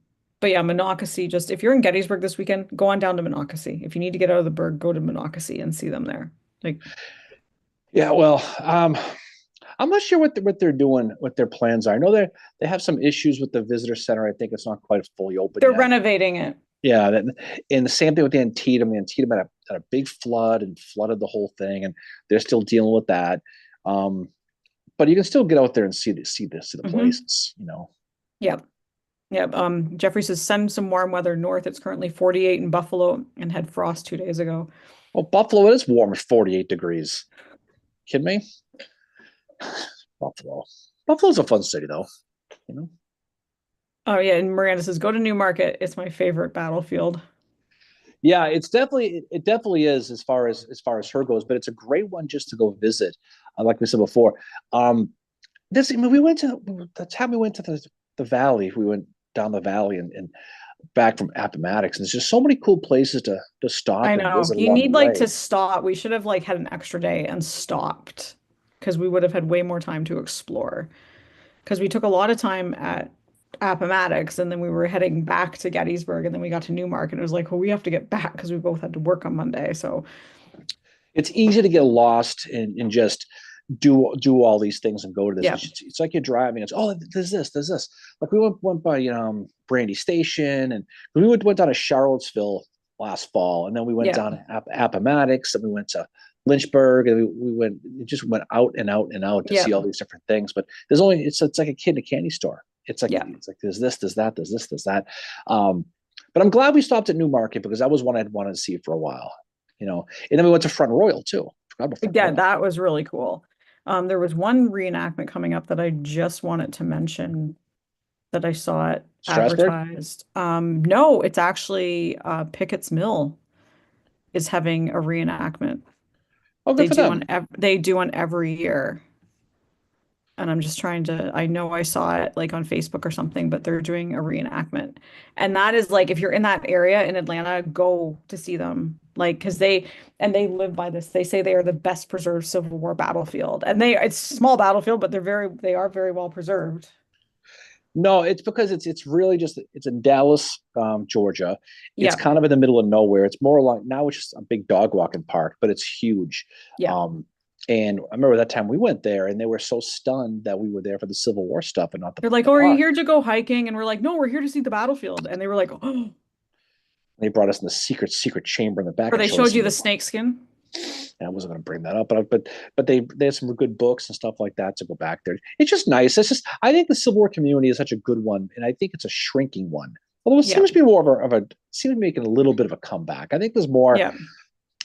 S2: but yeah, Monocacy, just if you're in Gettysburg this weekend, go on down to Monocacy. If you need to get out of the burg, go to Monocacy and see them there. Like
S1: Yeah, well, I'm not sure what they're doing, what their plans are. I know they have some issues with the visitor center. I think it's not quite fully open
S2: they're
S1: yet.
S2: renovating it.
S1: Yeah, and the same thing with the Antietam. The Antietam had a big flood and flooded the whole thing, and they're still dealing with that. Um, but you can still get out there and see the
S2: Hmm.
S1: places, you know.
S2: Yep. Yep. Jeffrey says send some warm weather north. It's currently 48 in Buffalo and had frost 2 days ago.
S1: Well, Buffalo, it is warm at 48 degrees. Kidding me? Buffalo. Buffalo's a fun city, though. You know.
S2: Oh yeah, and Miranda says go to Newmarket. It's my favorite battlefield.
S1: Yeah, it definitely is as far as her goes, but it's a great one just to go visit. Like we said before, this I mean, we went to the time we went to the valley. We went down the valley and back from Appomattox, and there's just so many cool places to
S2: I
S1: stop and
S2: know.
S1: visit
S2: You
S1: along the
S2: need like
S1: way.
S2: to stop. We should have like had an extra day and stopped because we would have had way more time to explore. Because we took a lot of time at Appomattox and then we were heading back to Gettysburg and then we got to Newmarket and it was like, well, we have to get back because we both had to work on Monday. So
S1: It's easy to get lost and just do all these things and go to this.
S2: yeah,
S1: It's like you're driving. It's there's this. Like we went by Brandy Station, and we went down to Charlottesville last fall, and then we went
S2: yeah,
S1: down to Appomattox, and we went to Lynchburg, and we just went out and out and out to
S2: yeah,
S1: see all these different things. But there's only it's like a kid in a candy store.
S2: yeah,
S1: It's like there's this, there's that, there's this, there's that. Um, but I'm glad we stopped at Newmarket because that was one I'd wanted to see for a while, you know. And then we went to Front Royal too. Forgot about Front
S2: yeah,
S1: Royal.
S2: that was really cool. There was one reenactment coming up that I just wanted to mention that I saw it
S1: Strasburg.
S2: advertised. No, it's actually Pickett's Mill is having a reenactment.
S1: Oh, good for them.
S2: They do one every year. And I'm just trying to, I know I saw it like on Facebook or something, but they're doing a reenactment. And that is like if you're in that area in Atlanta, go to see them. Like because they live by this. They say they are the best preserved Civil War battlefield. And it's a small battlefield, but they are very well preserved.
S1: No, it's because it's really just it's in Dallas, Georgia. It's
S2: Yeah.
S1: kind of in the middle of nowhere. It's more like now it's just a big dog walking park, but it's huge.
S2: Yeah.
S1: Um, and I remember that time we went there, and they were so stunned that we were there for the Civil War stuff and not
S2: They're like,
S1: the
S2: "Oh, are you
S1: park.
S2: here to go hiking?" And we're like, "No, we're here to see the battlefield." And they were like, "Oh,"
S1: They brought us in the secret chamber in the back
S2: or
S1: and
S2: they
S1: showed us
S2: showed you
S1: some
S2: the
S1: of the.
S2: snake skin.
S1: I wasn't going to bring that up, but they had some good books and stuff like that to go back there. It's just nice. It's just I think the Civil War community is such a good one, and I think it's a shrinking one. Although it
S2: Yeah.
S1: seems to be more of a seems to be making a little bit of a comeback. I think there's more.
S2: Yeah.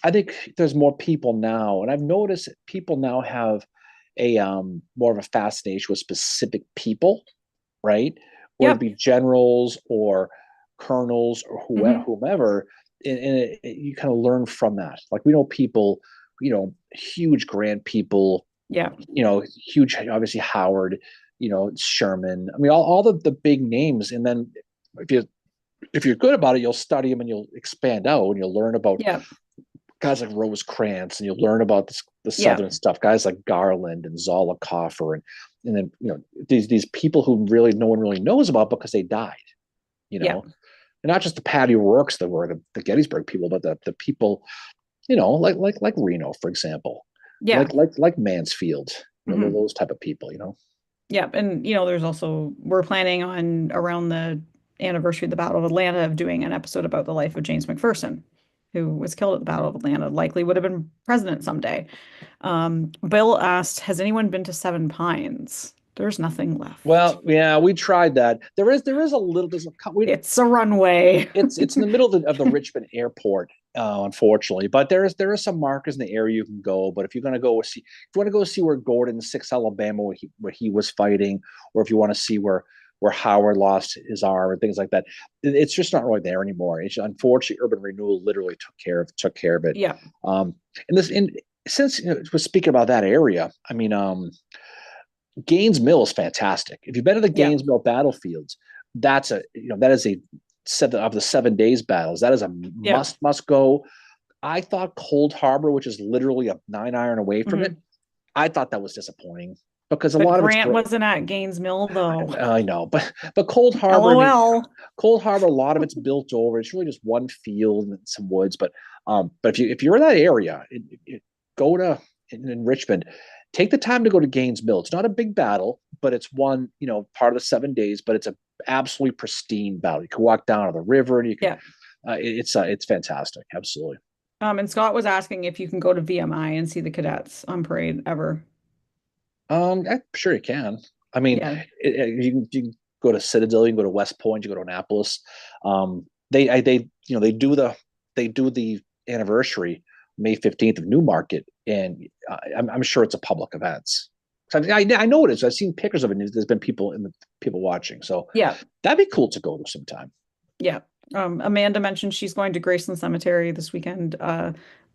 S1: I think there's more people now, and I've noticed people now have a more of a fascination with specific people, right? Whether it
S2: Yep.
S1: be generals or colonels or
S2: Hmm.
S1: whomever, and you kind of learn from that. Like we know people, huge grand people,
S2: Yeah.
S1: huge, obviously Howard, Sherman. I mean, all the big names, and then if you if you're good about it, you'll study them and you'll expand out and you'll learn about
S2: Yeah.
S1: guys like Rosecrans, and you'll learn about the
S2: Yeah.
S1: Southern stuff, guys like Garland and Zollicoffer, and then these people who really no one really knows about because they died, you
S2: Yeah.
S1: know, and not just the Patty O'Rourke's that were the Gettysburg people, but the people, like Reno, for example,
S2: Yeah.
S1: like Mansfield,
S2: Hmm.
S1: those type of people,
S2: Yeah. And there's also we're planning on around the anniversary of the Battle of Atlanta of doing an episode about the life of James McPherson, who was killed at the Battle of Atlanta, likely would have been president someday. Bill asked, "Has anyone been to Seven Pines?" There's nothing left.
S1: Well, yeah, we tried that. There is a little.
S2: It's a runway.
S1: It's in the middle of the Richmond airport, unfortunately. But there are some markers in the area you can go. But if you're going to go see, if you want to go see where Gordon, 6 Alabama, where he was fighting, or if you want to see where Howard lost his arm and things like that, it's just not really there anymore. It's unfortunately urban renewal literally took care of it.
S2: Yeah.
S1: Um, and since we're speaking about that area, I mean, Gaines Mill is fantastic. If you've been to the
S2: Yeah.
S1: Gaines Mill battlefields, that is a of the 7 days battles. That is a
S2: Yeah.
S1: must go. I thought Cold Harbor, which is literally a 9 iron away from it,
S2: Hmm.
S1: I thought that was disappointing because a
S2: But
S1: lot of it's
S2: Grant
S1: great.
S2: wasn't at Gaines Mill though.
S1: I know, but Cold Harbor, I mean,
S2: LOL.
S1: Cold Harbor, a lot of it's built over. It's really just one field and some woods. But if you're in that area, go to in Richmond, take the time to go to Gaines Mill. It's not a big battle, but it's one part of the 7 days. But it's a absolutely pristine battle. You can walk down to the river, and you can.
S2: Yeah.
S1: It's fantastic. Absolutely.
S2: And Scott was asking if you can go to VMI and see the cadets on parade ever.
S1: I'm sure you can. I mean,
S2: Yeah.
S1: you can go to Citadel, you can go to West Point, you go to Annapolis. They do the anniversary May 15th of Newmarket, and I'm sure it's a public event. So I know it is. I've seen pictures of it. And there's been people watching, so
S2: Yeah.
S1: that'd be cool to go to sometime.
S2: Yeah. Amanda mentioned she's going to Graceland Cemetery this weekend.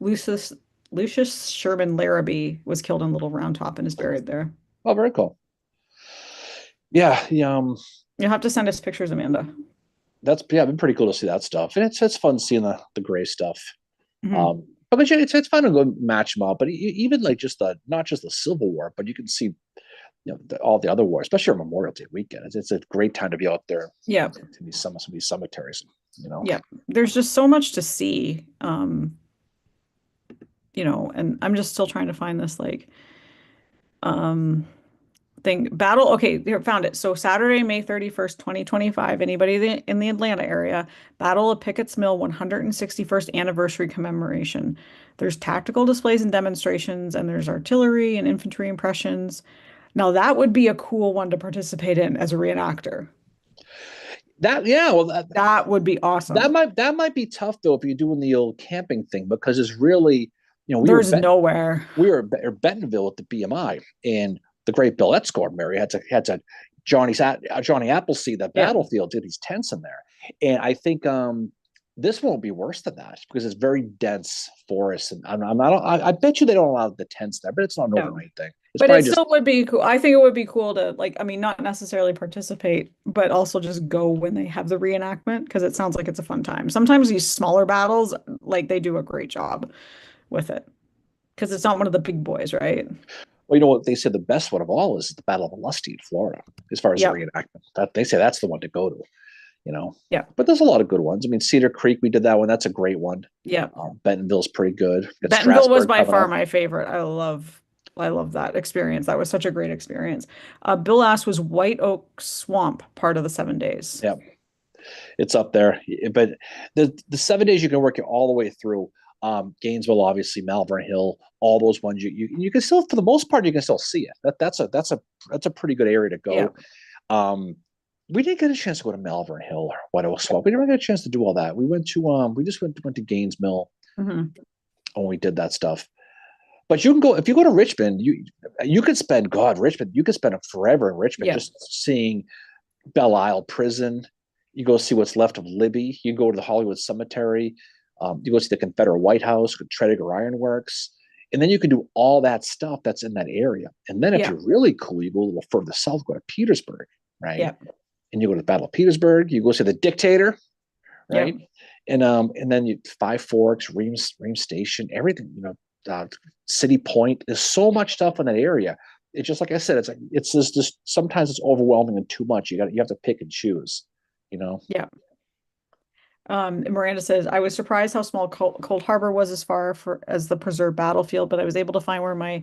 S2: Lucius Lucius Sherman Larrabee was killed in Little Round Top and is buried there.
S1: Oh, very cool. Yeah, yeah.
S2: You'll have to send us pictures, Amanda.
S1: That's been pretty cool to see that stuff, and it's fun seeing the gray stuff.
S2: Hmm.
S1: But yeah, it's fun to go match them up. But even like just the not just the Civil War, but you can see all the other wars, especially on Memorial Day weekend. It's a great time to be out there
S2: Yeah.
S1: to some of these cemeteries.
S2: Yeah. There's just so much to see. And I'm just still trying to find this um thing. Battle. Okay, here found it. So Saturday, May 31st, 2025. Anybody in the Atlanta area, Battle of Pickett's Mill 161st anniversary commemoration. There's tactical displays and demonstrations, and there's artillery and infantry impressions. Now that would be a cool one to participate in as a reenactor.
S1: Well,
S2: That would be
S1: that
S2: awesome.
S1: might be tough though if you're doing the old camping thing because it's really we were
S2: There's nowhere.
S1: Bentonville at the BMI, and the great Bill Etzkorn, Mary had to Johnny Appleseed, that
S2: Yeah.
S1: battlefield, did these tents in there, and I think this won't be worse than that because it's very dense forest, and I bet you they don't allow the tents there, but it's not an
S2: No.
S1: overnight thing. It's
S2: But
S1: probably
S2: it
S1: just
S2: still would be cool. I think it would be cool to not necessarily participate, but also just go when they have the reenactment because it sounds like it's a fun time. Sometimes these smaller battles, they do a great job with it because it's not one of the big boys, right?
S1: well, you know what they said the best one of all is the Battle of Lusty in Florida, as far as the
S2: Yep.
S1: reenactment. That they say that's the one to go to. you know.
S2: Yep.
S1: But there's a lot of good ones. I mean, Cedar Creek, we did that one. That's a great one.
S2: Yep.
S1: Bentonville's pretty good. It's
S2: Bentonville was
S1: Strasburg
S2: by
S1: coming
S2: far
S1: up.
S2: my favorite. I love that experience. That was such a great experience. Bill asked, was White Oak Swamp part of the 7 days?
S1: Yeah, it's up there. But the 7 days you can work it all the way through. Gainesville, obviously, Malvern Hill, all those ones you can still, for the most part, you can still see it. That's a pretty good area to
S2: Yeah.
S1: go. We didn't get a chance to go to Malvern Hill or White Oak Swamp. We never got a chance to do all that. We just went to Gainesville
S2: Hmm.
S1: when we did that stuff. But you can go if you go to Richmond, you could spend God Richmond. You could spend forever in Richmond
S2: Yeah.
S1: just seeing Belle Isle Prison. You go see what's left of Libby. You go to the Hollywood Cemetery. You go see the Confederate White House, Tredegar Iron Works, and then you can do all that stuff that's in that area. And then if
S2: Yeah.
S1: you're really cool, you go a little further south, go to Petersburg, right?
S2: Yeah.
S1: And you go to the Battle of Petersburg. You go see the Dictator,
S2: Yeah.
S1: right? And then you Five Forks, Reams Station, everything. City Point. There's so much stuff in that area. It's just like I said. It's just sometimes it's overwhelming and too much. You have to pick and choose. You know.
S2: Yeah. Miranda says, I was surprised how small Cold Harbor was as far as the preserved battlefield, but I was able to find where my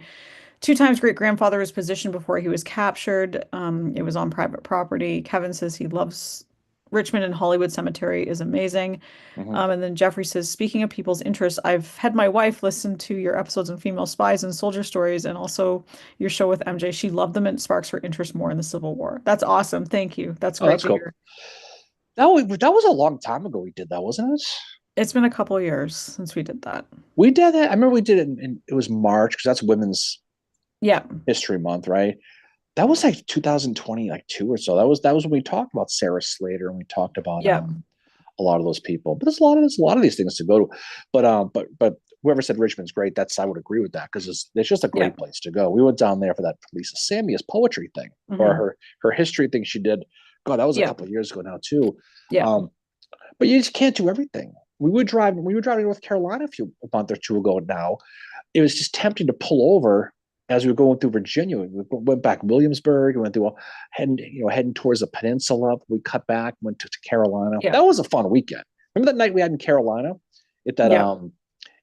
S2: two times great grandfather was positioned before he was captured. It was on private property. Kevin says he loves Richmond and Hollywood Cemetery is amazing.
S1: Mm-hmm.
S2: And then Jeffrey says, speaking of people's interests, I've had my wife listen to your episodes on female spies and soldier stories and also your show with MJ. She loved them and it sparks her interest more in the Civil War. That's awesome. Thank you. That's
S1: Oh,
S2: great
S1: that's
S2: to
S1: cool.
S2: hear.
S1: That was a long time ago we did that, wasn't it?
S2: It's been a couple years since we did that.
S1: We did that. I remember we did it it was March because that's Women's
S2: Yeah.
S1: History Month, right? That was like 2020, like two or so. That was when we talked about Sarah Slater and we talked about
S2: Yeah.
S1: a lot of those people. But there's a lot of these things to go to. But whoever said Richmond's great, I would agree with that because it's just a
S2: Yeah.
S1: great place to go. We went down there for that Lisa Samia's poetry thing or
S2: Mhm.
S1: her history thing she did. God, that was a
S2: Yeah.
S1: couple of years ago now too.
S2: Yeah.
S1: But you just can't do everything. We were driving to North Carolina a month or two ago now. It was just tempting to pull over as we were going through Virginia. We went back Williamsburg, we went through heading towards the peninsula. We cut back, went to Carolina.
S2: Yeah.
S1: That was a fun weekend. Remember that night we had in Carolina at that
S2: Yeah.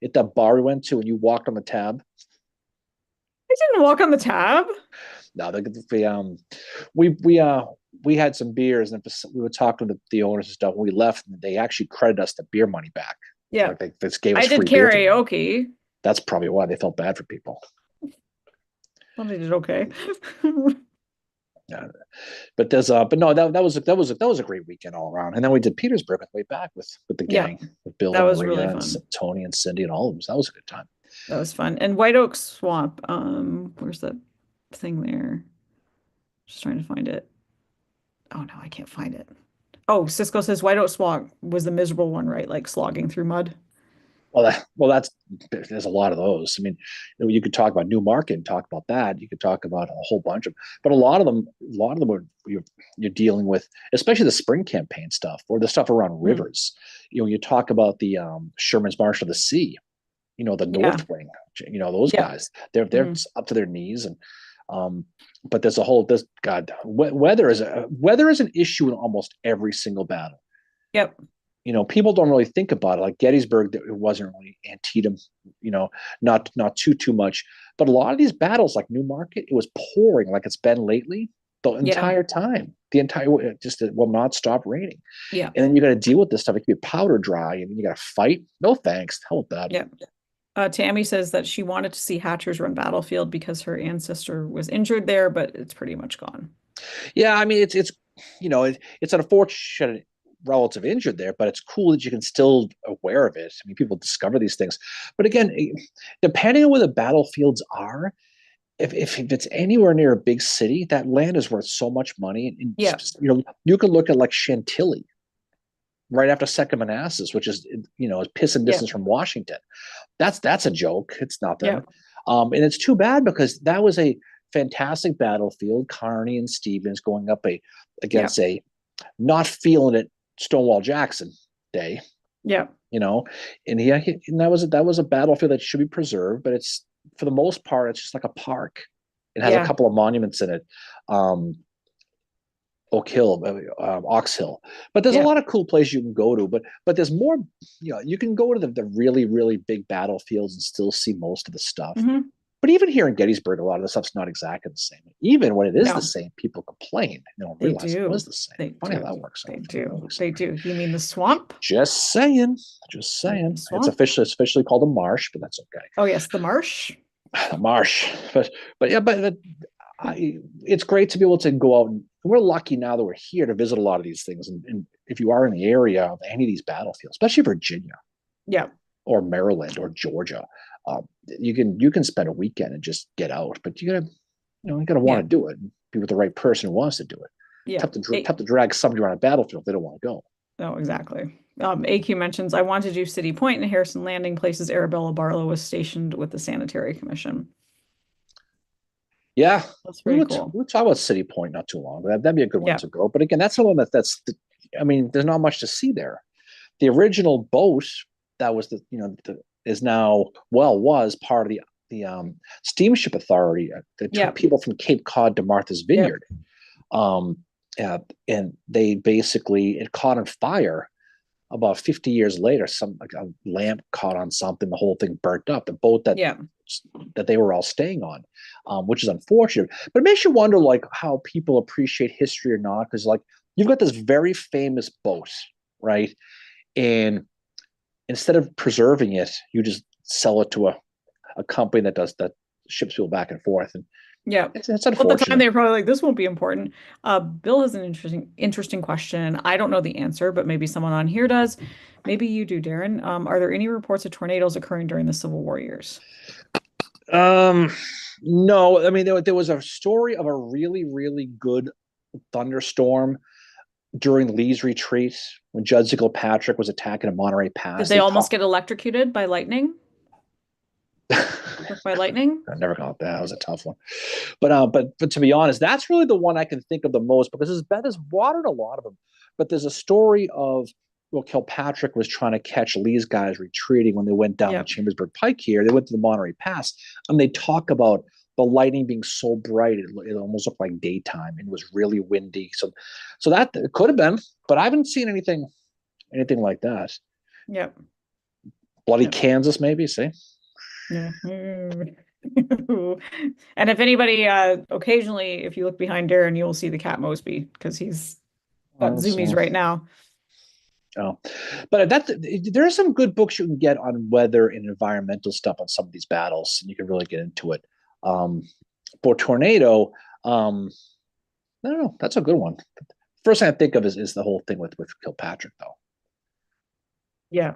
S1: at that bar we went to and you walked on the tab?
S2: I didn't walk on the tab.
S1: No, we had some beers and we were talking to the owners and stuff. When we left, they actually credited us the beer money back.
S2: Yeah.
S1: Like they just gave us
S2: I did
S1: free beer.
S2: karaoke.
S1: That's probably why they felt bad for people.
S2: Well, they did okay.
S1: Yeah. But no, that was a great weekend all around. And then we did Petersburg on the way back with the
S2: Yeah.
S1: gang, with Bill
S2: That
S1: and
S2: was
S1: Maria
S2: really
S1: and
S2: fun.
S1: Tony and Cindy and all of them. So that was a good time.
S2: That was fun. And White Oak Swamp, where's that thing there? Just trying to find it. Oh no, I can't find it. Oh, Cisco says White Oak Swamp was the miserable one, right? Like slogging through mud.
S1: Well, there's a lot of those. I mean, you could talk about Newmarket and talk about that. You could talk about a whole bunch of, but a lot of them are you're dealing with, especially the spring campaign stuff or the stuff around rivers. You talk about the Sherman's March of the Sea. The
S2: Yeah.
S1: North Wing. Those
S2: Yeah.
S1: guys. They're
S2: Mhm.
S1: up to their knees, and but there's a whole. This God, weather is an issue in almost every single battle.
S2: Yep.
S1: People don't really think about it. Like Gettysburg, it wasn't really Antietam, not too much. But a lot of these battles, like Newmarket, it was pouring like it's been lately the
S2: Yeah.
S1: entire time. It will not stop raining.
S2: Yeah.
S1: And then you got to deal with this stuff. It can be powder dry, and you got to fight. No thanks. Hell with that.
S2: Yeah. Tammy says that she wanted to see Hatcher's Run Battlefield because her ancestor was injured there, but it's pretty much gone.
S1: Yeah, I mean it's an unfortunate relative injured there, but it's cool that you can still aware of it. I mean, people discover these things, but again, depending on where the battlefields are, if it's anywhere near a big city, that land is worth so much money. And
S2: Yeah.
S1: you can look at like Chantilly, right after Second Manassas, which is a piss and distance from Washington. That's a joke. It's nothing.
S2: Yeah.
S1: And it's too bad because that was a fantastic battlefield. Kearney and Stevens going up against a not feeling it Stonewall Jackson day.
S2: Yeah.
S1: And that was a battlefield that should be preserved, but it's for the most part it's just like a park. It has a couple of monuments in it. Oak Hill, Ox Hill, but there's a lot of cool places you can go to. But there's more. You can go to the really really big battlefields and still see most of the stuff.
S2: Mm-hmm.
S1: But even here in Gettysburg, a lot of the stuff's not exactly the same. Even when it is the same, people complain. They don't realize it was the same. Funny how that works.
S2: They do. You mean the swamp?
S1: Just saying. It's officially called a marsh, but that's okay.
S2: Oh yes, the marsh.
S1: Marsh, but it's great to be able to go out and we're lucky now that we're here to visit a lot of these things. And if you are in the area of any of these battlefields, especially Virginia,
S2: yeah,
S1: or Maryland or Georgia, You can spend a weekend and just get out, but you gotta want
S2: Yeah.
S1: to do it. And be with the right person who wants to do it.
S2: Yeah.
S1: Tough to drag somebody around a battlefield if they don't want to go.
S2: Oh, exactly. AQ mentions, I want to do City Point and Harrison Landing, places Arabella Barlow was stationed with the Sanitary Commission.
S1: Yeah,
S2: That's pretty cool.
S1: we'll talk about City Point not too long. That'd be a good one
S2: Yeah.
S1: to go. But again, that's the one I mean, there's not much to see there. The original boat that was is now was part of the steamship authority that took
S2: Yeah.
S1: people from Cape Cod to Martha's
S2: Yeah.
S1: Vineyard. Um, and they basically it caught on fire about 50 years later. Some like a lamp caught on something, the whole thing burnt up. The boat
S2: Yeah.
S1: that they were all staying on, which is unfortunate. But it makes you wonder, like, how people appreciate history or not, because like you've got this very famous boat, right? And instead of preserving it, you just sell it to a company that ships people back and forth, and
S2: Yeah.
S1: it's
S2: Well, at the time
S1: unfortunate.
S2: they were probably like, this won't be important. Bill has an interesting question. I don't know the answer, but maybe someone on here does. Maybe you do, Darren. Are there any reports of tornadoes occurring during the Civil War years?
S1: Um, no, I mean there was a story of a really really good thunderstorm during Lee's retreat when Judge Patrick was attacking a Monterey
S2: Did
S1: Pass.
S2: they
S1: They
S2: almost
S1: talked.
S2: get electrocuted by lightning? Struck by lightning?
S1: I never got that. That was a tough one. But to be honest, that's really the one I can think of the most because Beth has watered a lot of them. But there's a story of Kilpatrick was trying to catch Lee's guys retreating when they went down the
S2: Yep.
S1: Chambersburg Pike here. They went to the Monterey Pass, and they talk about the lightning being so bright it almost looked like daytime and it was really windy. So that it could have been, but I haven't seen anything like that.
S2: Yep.
S1: Bloody
S2: Yep.
S1: Kansas, maybe. See.
S2: Yeah. And if anybody, occasionally, if you look behind Darren, you will see the cat Mosby because he's got zoomies
S1: So,
S2: right now.
S1: oh, but there are some good books you can get on weather and environmental stuff on some of these battles, and you can really get into it. Um, for tornado, I don't know. That's a good one. First thing I think of is the whole thing with Kilpatrick, though.
S2: Yeah.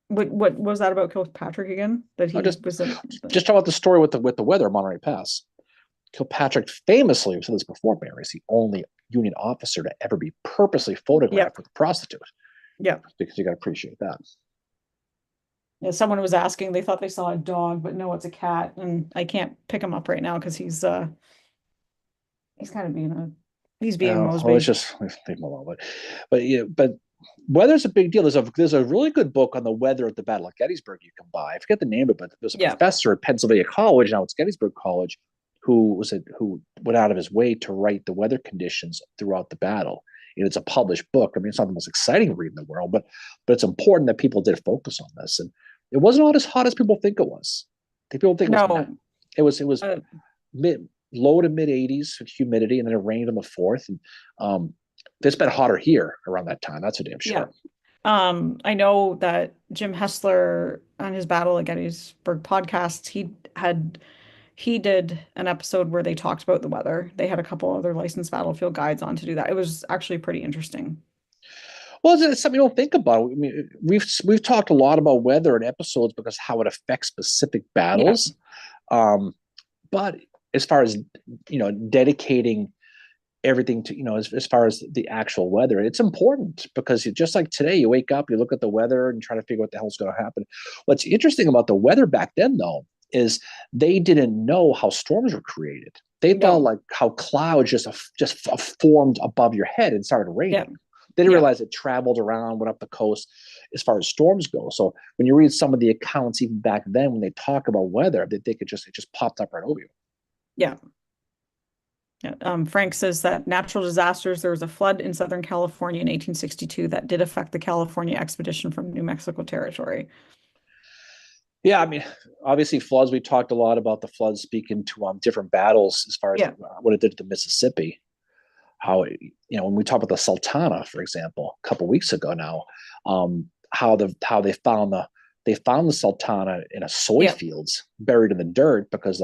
S2: What was that about Kilpatrick again? That
S1: I
S2: he was in
S1: just talk about the story with the weather at Monterey Pass. Kilpatrick famously, we've said this before, Mary, is the only Union officer to ever be purposely photographed with a prostitute.
S2: Yeah.
S1: Because you got to appreciate that.
S2: Yeah, someone was asking, they thought they saw a dog, but no, it's a cat, and I can't pick him up right now because he's kind of being
S1: Well, let's
S2: Mosby.
S1: just leave him alone. But weather's a big deal. There's a really good book on the weather at the Battle of Gettysburg you can buy. I forget the name of it, but there's a
S2: Yeah.
S1: professor at Pennsylvania College, now it's Gettysburg College, who went out of his way to write the weather conditions throughout the battle. And it's a published book. I mean, it's not the most exciting read in the world, but it's important that people did focus on this. And it wasn't all as hot as people think it was. People think
S2: No.
S1: it was low to mid 80s with humidity, and then it rained on the 4th. And it's been hotter here around that time. That's for damn sure.
S2: Yeah. I know that Jim Hessler on his Battle at Gettysburg podcast, he did an episode where they talked about the weather. They had a couple other licensed battlefield guides on to do that. It was actually pretty interesting.
S1: Well, it's something you don't think about. I mean, we've talked a lot about weather in episodes because how it affects specific
S2: Yeah.
S1: battles. But as far as dedicating everything to as far as the actual weather, it's important because just like today, you wake up, you look at the weather, and try to figure out what the hell's going to happen. What's interesting about the weather back then, though, is they didn't know how storms were created. They thought like how clouds just formed above your head and started raining.
S2: Yeah.
S1: They didn't realize it traveled around, went up the coast as far as storms go. So when you read some of the accounts, even back then, when they talk about weather, they could it just popped up right over you.
S2: Yeah. Yeah. Frank says that natural disasters, there was a flood in Southern California in 1862 that did affect the California expedition from New Mexico Territory.
S1: Yeah, I mean, obviously floods. We talked a lot about the floods speaking to different battles as far as what it did to the Mississippi. How when we talk about the Sultana, for example, a couple of weeks ago now, how they found the Sultana in a soy fields buried in the dirt because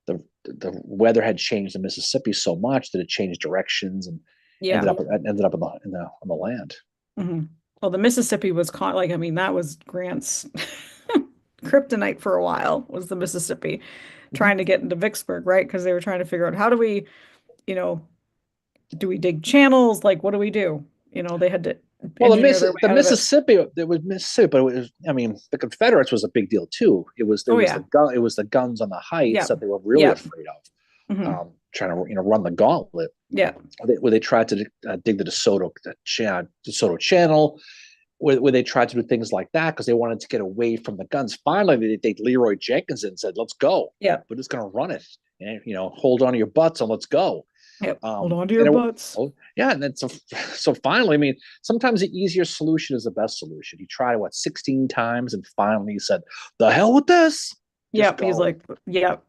S1: the weather had changed the Mississippi so much that it changed directions and ended up on the land.
S2: Mm-hmm. Well, the Mississippi was that was Grant's kryptonite for a while was the Mississippi,
S1: Mhm.
S2: trying to get into Vicksburg, right? Because they were trying to figure out how do we, you know, do we dig channels? Like, what do we do? They had to
S1: Well,
S2: engineer their way
S1: the
S2: out of it.
S1: Mississippi, it was Mississippi, but it was, I mean, the Confederates was a big deal too. There
S2: Oh
S1: was
S2: yeah.
S1: it was the guns on the heights
S2: Yep.
S1: that they were really
S2: Yep.
S1: afraid of,
S2: Hmm.
S1: trying to run the gauntlet.
S2: Yeah.
S1: Where they tried to dig DeSoto Channel, where they tried to do things like that because they wanted to get away from the guns. Finally, they Leroy Jenkins and said, "Let's go.
S2: Yep.
S1: We're just going to run it, and hold on to your butts and let's go."
S2: Yep. Hold on to your
S1: And
S2: butts.
S1: yeah, and then so finally, I mean, sometimes the easier solution is the best solution. He tried it 16 times, and finally he said, "The hell with this, just
S2: Yep. He's
S1: go."
S2: like, yep.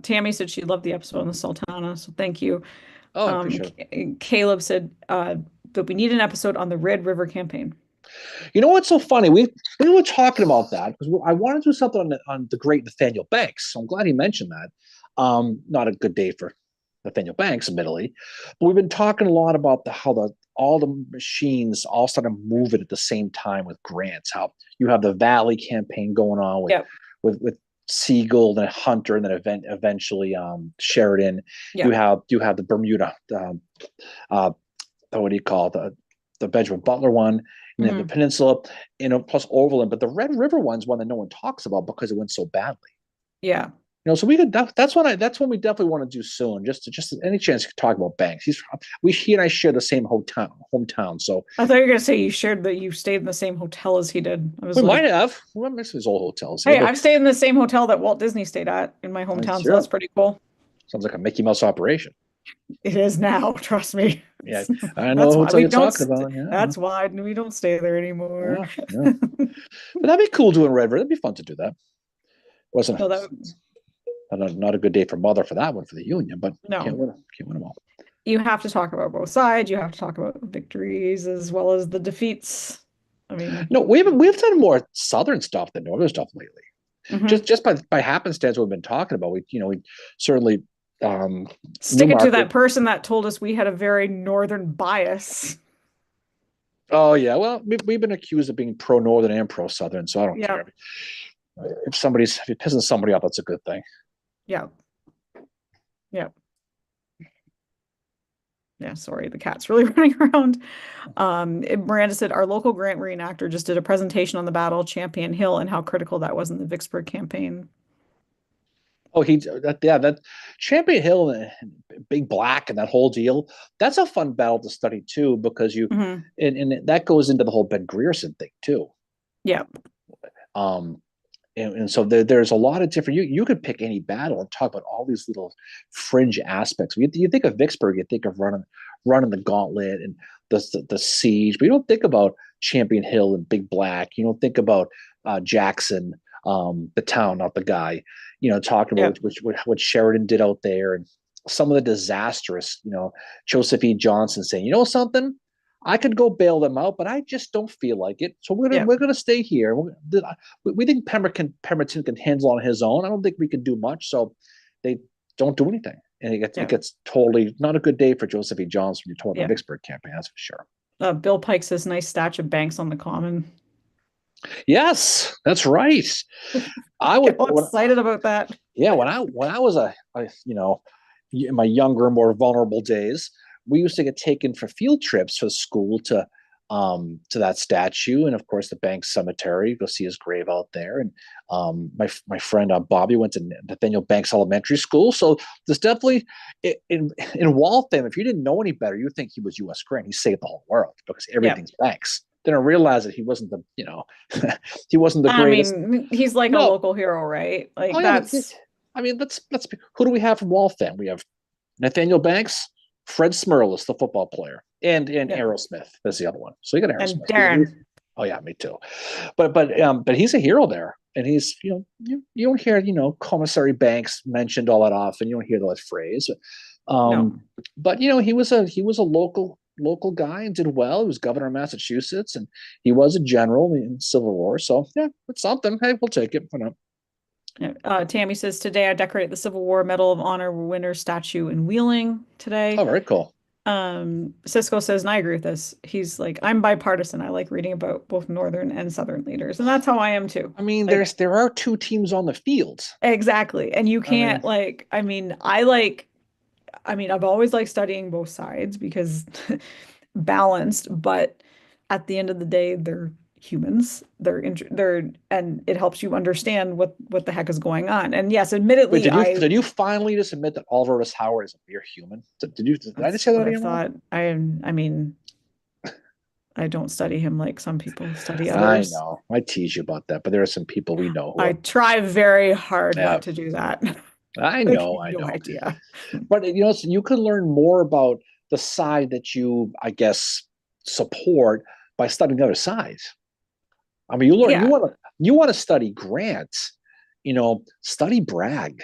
S2: Tammy said she loved the episode on the Sultana, so thank you.
S1: Oh, I appreciate it.
S2: Caleb said that we need an episode on the Red River campaign.
S1: You know what's so funny? We were talking about that because I wanted to do something on the great Nathaniel Banks. So I'm glad he mentioned that. Not a good day for Nathaniel Banks, admittedly, but we've been talking a lot about how all the machines all started moving at the same time with grants. How you have the Valley campaign going on
S2: Yep.
S1: with Siegel and Hunter, and then eventually Sheridan.
S2: Yep.
S1: You have the Bermuda, what do you call it? The Benjamin Butler one, and then the
S2: Hmm.
S1: Peninsula, plus Overland. But the Red River one's one that no one talks about because it went so badly.
S2: Yeah.
S1: So that's when we definitely want to do soon. Just any chance to talk about Banks. He and I share the same hometown. So
S2: I thought you were gonna say you shared that you stayed in the same hotel as he did. I was
S1: we might
S2: like,
S1: have. We miss his old hotels here,
S2: hey,
S1: but
S2: I've stayed in the same hotel that Walt Disney stayed at in my hometown, so
S1: sure,
S2: that's pretty cool.
S1: sounds like a Mickey Mouse operation.
S2: It is now, trust me.
S1: Yeah, I know
S2: That's
S1: the
S2: why
S1: hotel
S2: we
S1: you're
S2: don't
S1: talking
S2: st
S1: about. Yeah,
S2: that's why we don't stay there anymore.
S1: yeah, yeah. But that'd be cool doing Red River. That'd be fun to do that. Wasn't
S2: No, that
S1: not a good day for Mother for that one for the Union, but
S2: no.
S1: can't win them all.
S2: You have to talk about both sides. You have to talk about the victories as well as the defeats. I mean,
S1: No, we've done more Southern stuff than Northern stuff lately.
S2: mhm.
S1: Just by happenstance, we've been talking about. We certainly
S2: Stick it to
S1: Newmarket.
S2: that person that told us we had a very northern bias.
S1: Oh yeah, well we've been accused of being pro Northern and pro Southern, so I don't
S2: Yeah,
S1: care if you're pissing somebody off. That's a good thing.
S2: yeah, yeah. Yeah, sorry, the cat's really running around. Miranda said our local grant reenactor just did a presentation on the Battle of Champion Hill and how critical that was in the Vicksburg campaign.
S1: Oh, that Champion Hill and Big Black and that whole deal. That's a fun battle to study too, because
S2: Hmm.
S1: and that goes into the whole Ben Grierson thing too.
S2: Yeah,
S1: Um, and so there's a lot of different. You could pick any battle and talk about all these little fringe aspects. You think of Vicksburg, you think of running the gauntlet and the siege, but you don't think about Champion Hill and Big Black. You don't think about Jackson, the town, not the guy. Talking
S2: yeah,
S1: about what Sheridan did out there and some of the disastrous. Joseph E. Johnson saying, something. I could go bail them out, but I just don't feel like it. So
S2: yeah,
S1: we're gonna stay here. We think Pemberton can handle on his own. I don't think we can do much. So they don't do anything, and it
S2: yeah,
S1: gets totally not a good day for Joseph E. Johnson when you're talking about
S2: yeah.
S1: the Vicksburg campaign. That's for sure.
S2: Bill Pike says nice statue of Banks on the Common.
S1: Yes, that's right. I would
S2: Get all
S1: when,
S2: excited about that.
S1: yeah, when I was in my younger, more vulnerable days, we used to get taken for field trips for school to that statue, and of course the Banks Cemetery. Go see his grave out there. And my friend Bobby went to Nathaniel Banks Elementary School, so there's definitely in Waltham. If you didn't know any better, you think he was U.S. Grant. He saved the whole world because
S2: Yeah.
S1: everything's Banks. Then I realized that he wasn't he wasn't the
S2: I
S1: greatest.
S2: mean, he's like a
S1: No,
S2: local hero, right?
S1: oh
S2: Like
S1: yeah,
S2: that's
S1: I mean, let's who do we have from Waltham? We have Nathaniel Banks, Fred Smirlis, the football player, and
S2: yeah.
S1: Aerosmith is the other one. So you got
S2: And
S1: Aerosmith.
S2: Darren.
S1: Oh yeah, me too. But he's a hero there, and he's you don't hear Commissary Banks mentioned all that often. You don't hear that phrase.
S2: No.
S1: But he was a local guy and did well. He was governor of Massachusetts, and he was a general in the Civil War. So yeah, it's something. Hey, we'll take it.
S2: Tammy says today I decorate the Civil War Medal of Honor winner statue in Wheeling today.
S1: Oh, very cool.
S2: Cisco says, and I agree with this. He's like, I'm bipartisan. I like reading about both Northern and Southern leaders. And that's how I am too.
S1: I mean,
S2: Like,
S1: there are two teams on the field.
S2: exactly. And you
S1: I mean,
S2: can't like, I mean, I've always liked studying both sides because balanced, but at the end of the day, they're humans. They're and it helps you understand what the heck is going on. And yes,
S1: wait,
S2: admittedly,
S1: did you finally just admit that Oliver S. Howard is a mere human? Did I just
S2: that's
S1: say that
S2: what
S1: out of
S2: I've
S1: your mouth?
S2: thought. I mean, I don't study him like some people study
S1: I
S2: others.
S1: know. I tease you about that, but there are some people we know who
S2: I
S1: are.
S2: try very hard
S1: Yeah,
S2: not to do that.
S1: I
S2: Like,
S1: know,
S2: you have
S1: I
S2: no
S1: know.
S2: idea.
S1: But so you can learn more about the side that you, I guess, support by studying the other side. I mean,
S2: Yeah.
S1: you want to study Grant, study Bragg,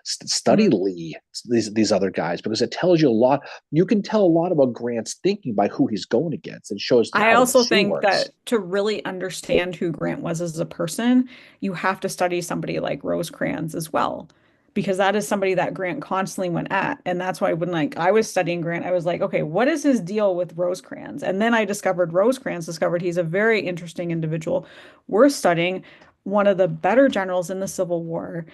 S1: study
S2: Mhm.
S1: Lee, these other guys, because it tells you a lot. You can tell a lot about Grant's thinking by who he's going against. It shows
S2: I
S1: how the
S2: also
S1: machine
S2: think
S1: works.
S2: that to really understand who Grant was as a person, you have to study somebody like Rosecrans as well, because that is somebody that Grant constantly went at. And that's why when like I was studying Grant, I was like, okay, what is his deal with Rosecrans? And then I discovered Rosecrans discovered he's a very interesting individual. We're studying one of the better generals in the Civil War.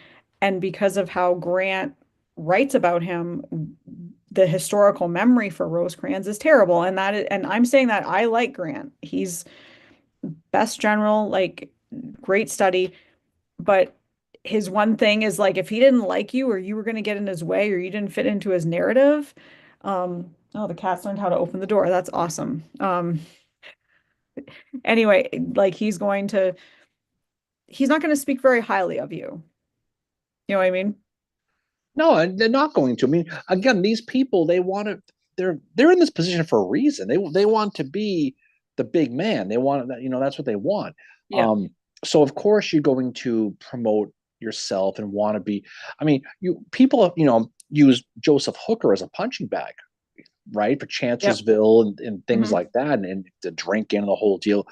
S2: And because of how Grant writes about him, the historical memory for Rosecrans is terrible. And I'm saying that I like Grant. He's best general, like great study, but his one thing is like if he didn't like you or you were going to get in his way or you didn't fit into his narrative, oh, the cat's learned how to open the door. That's awesome. Anyway, like he's not going to speak very highly of you. You know what I mean?
S1: No, and they're not going to. I mean, again, these people they want to. They're in this position for a reason. They want to be the big man. They want that. That's what they want.
S2: Yeah.
S1: Um, so of course you're going to promote yourself and want to be. I mean, you people use Joseph Hooker as a punching bag, right, for
S2: Yep.
S1: Chancellorsville and things
S2: Hmm.
S1: like that, and the drinking and the whole deal.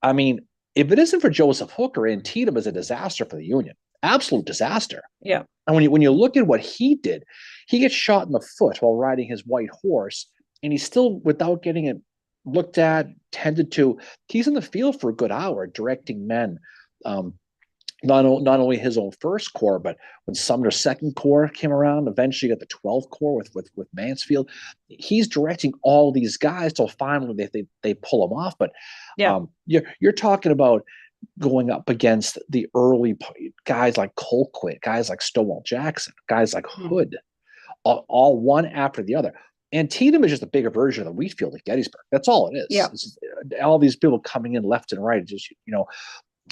S1: I mean, if it isn't for Joseph Hooker, Antietam is a disaster for the Union. Absolute disaster.
S2: Yeah.
S1: And when you look at what he did, he gets shot in the foot while riding his white horse, and he's still, without getting it looked at, tended to, he's in the field for a good hour directing men. Um, not only his own first corps, but when Sumner's second corps came around, eventually got the 12th corps with Mansfield. He's directing all these guys till finally they pull him off. But
S2: Yeah.
S1: you're talking about going up against the early guys like Colquitt, guys like Stonewall Jackson, guys like
S2: Mhm.
S1: Hood, all one after the other. Antietam is just a bigger version of the Wheatfield at Gettysburg. That's all it is.
S2: Yeah.
S1: It's just, all these people coming in left and right. Just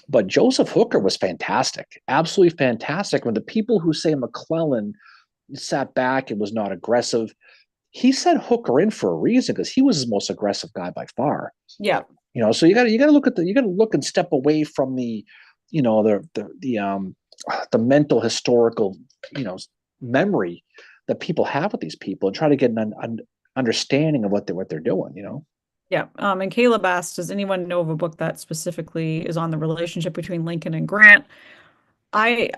S1: but Joseph Hooker was fantastic, absolutely fantastic. When the people who say McClellan sat back and was not aggressive, he set Hooker in for a reason because he was his most aggressive guy by far.
S2: Yeah.
S1: So you got to look at you got to look and step away from you know the mental historical memory that people have with these people and try to get an understanding of what they're doing.
S2: Yeah. And Caleb asked, does anyone know of a book that specifically is on the relationship between Lincoln and Grant? I,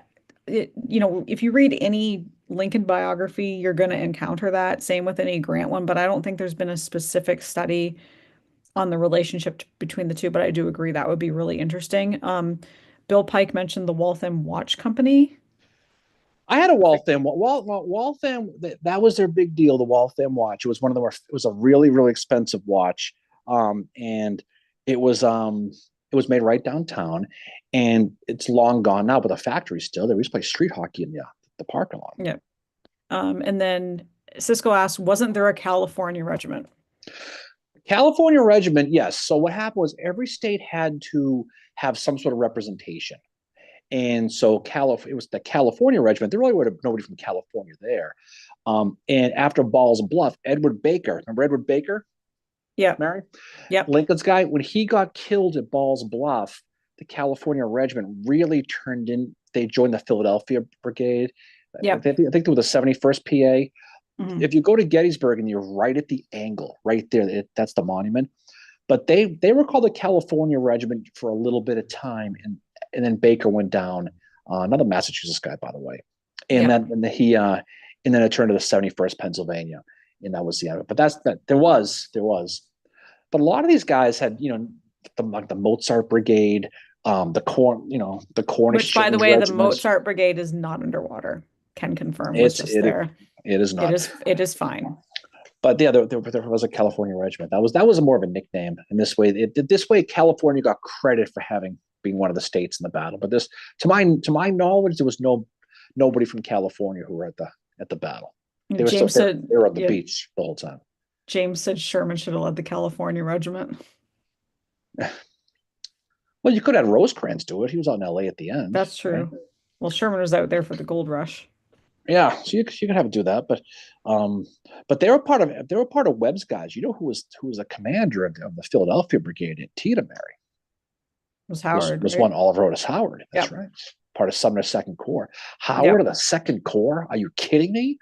S2: if you read any Lincoln biography, you're going to encounter that. Same with any Grant one, but I don't think there's been a specific study on the relationship between the two. But I do agree that would be really interesting. Bill Pike mentioned the Waltham Watch Company.
S1: I had a Waltham. That was their big deal. The Waltham watch. It was one of the more. It was a really really expensive watch, and it was um it was made right downtown, and it's long gone now. But the factory's still there. We used to play street hockey in the parking lot.
S2: Yeah. And then Cisco asked, wasn't there a California regiment?
S1: California regiment, yes. So what happened was every state had to have some sort of representation. And so it was the California regiment. There really would have nobody from California there. And after Ball's Bluff, Edward Baker, remember Edward Baker,
S2: Yep.
S1: Mary?
S2: Yep.
S1: Lincoln's guy, when he got killed at Ball's Bluff, the California regiment really turned in. They joined the Philadelphia Brigade. I
S2: Yep.
S1: think, I think they were the 71st PA.
S2: Mhm.
S1: If you go to Gettysburg and you're right at the angle, right there, that's the monument. But they were called the California Regiment for a little bit of time, and then Baker went down. Another Massachusetts guy, by the way, and
S2: Yep.
S1: then and then it turned to the 71st Pennsylvania, and that was the end of it. But there was, but a lot of these guys had, like the Mozart Brigade, the Cornish
S2: Which, by the
S1: Children's
S2: way, the
S1: Regiment.
S2: Mozart Brigade is not underwater. Can confirm was
S1: It's
S2: just
S1: it
S2: there.
S1: it is not.
S2: It is fine.
S1: But yeah, there was a California regiment. That was more of a nickname. And this way, California got credit for having being one of the states in the battle. But this, to my knowledge, there was nobody from California who were at the battle. They were still
S2: James said,
S1: they were on the
S2: yeah,
S1: beach the whole time.
S2: James said Sherman should have led the California regiment.
S1: Well, you could have Rosecrans do it. He was out in L.A. at the end,
S2: That's
S1: right?
S2: true. Well, Sherman was out there for the gold rush.
S1: Yeah, so you could have it do that, but they were part of Webb's guys. You know who was a commander of the Philadelphia Brigade at Antietam area
S2: It was
S1: was
S2: Howard,
S1: was
S2: right?
S1: one Oliver Otis Howard. That's
S2: Yep.
S1: right, part of Sumner's Second Corps. Howard
S2: Yep.
S1: of the Second Corps? Are you kidding me?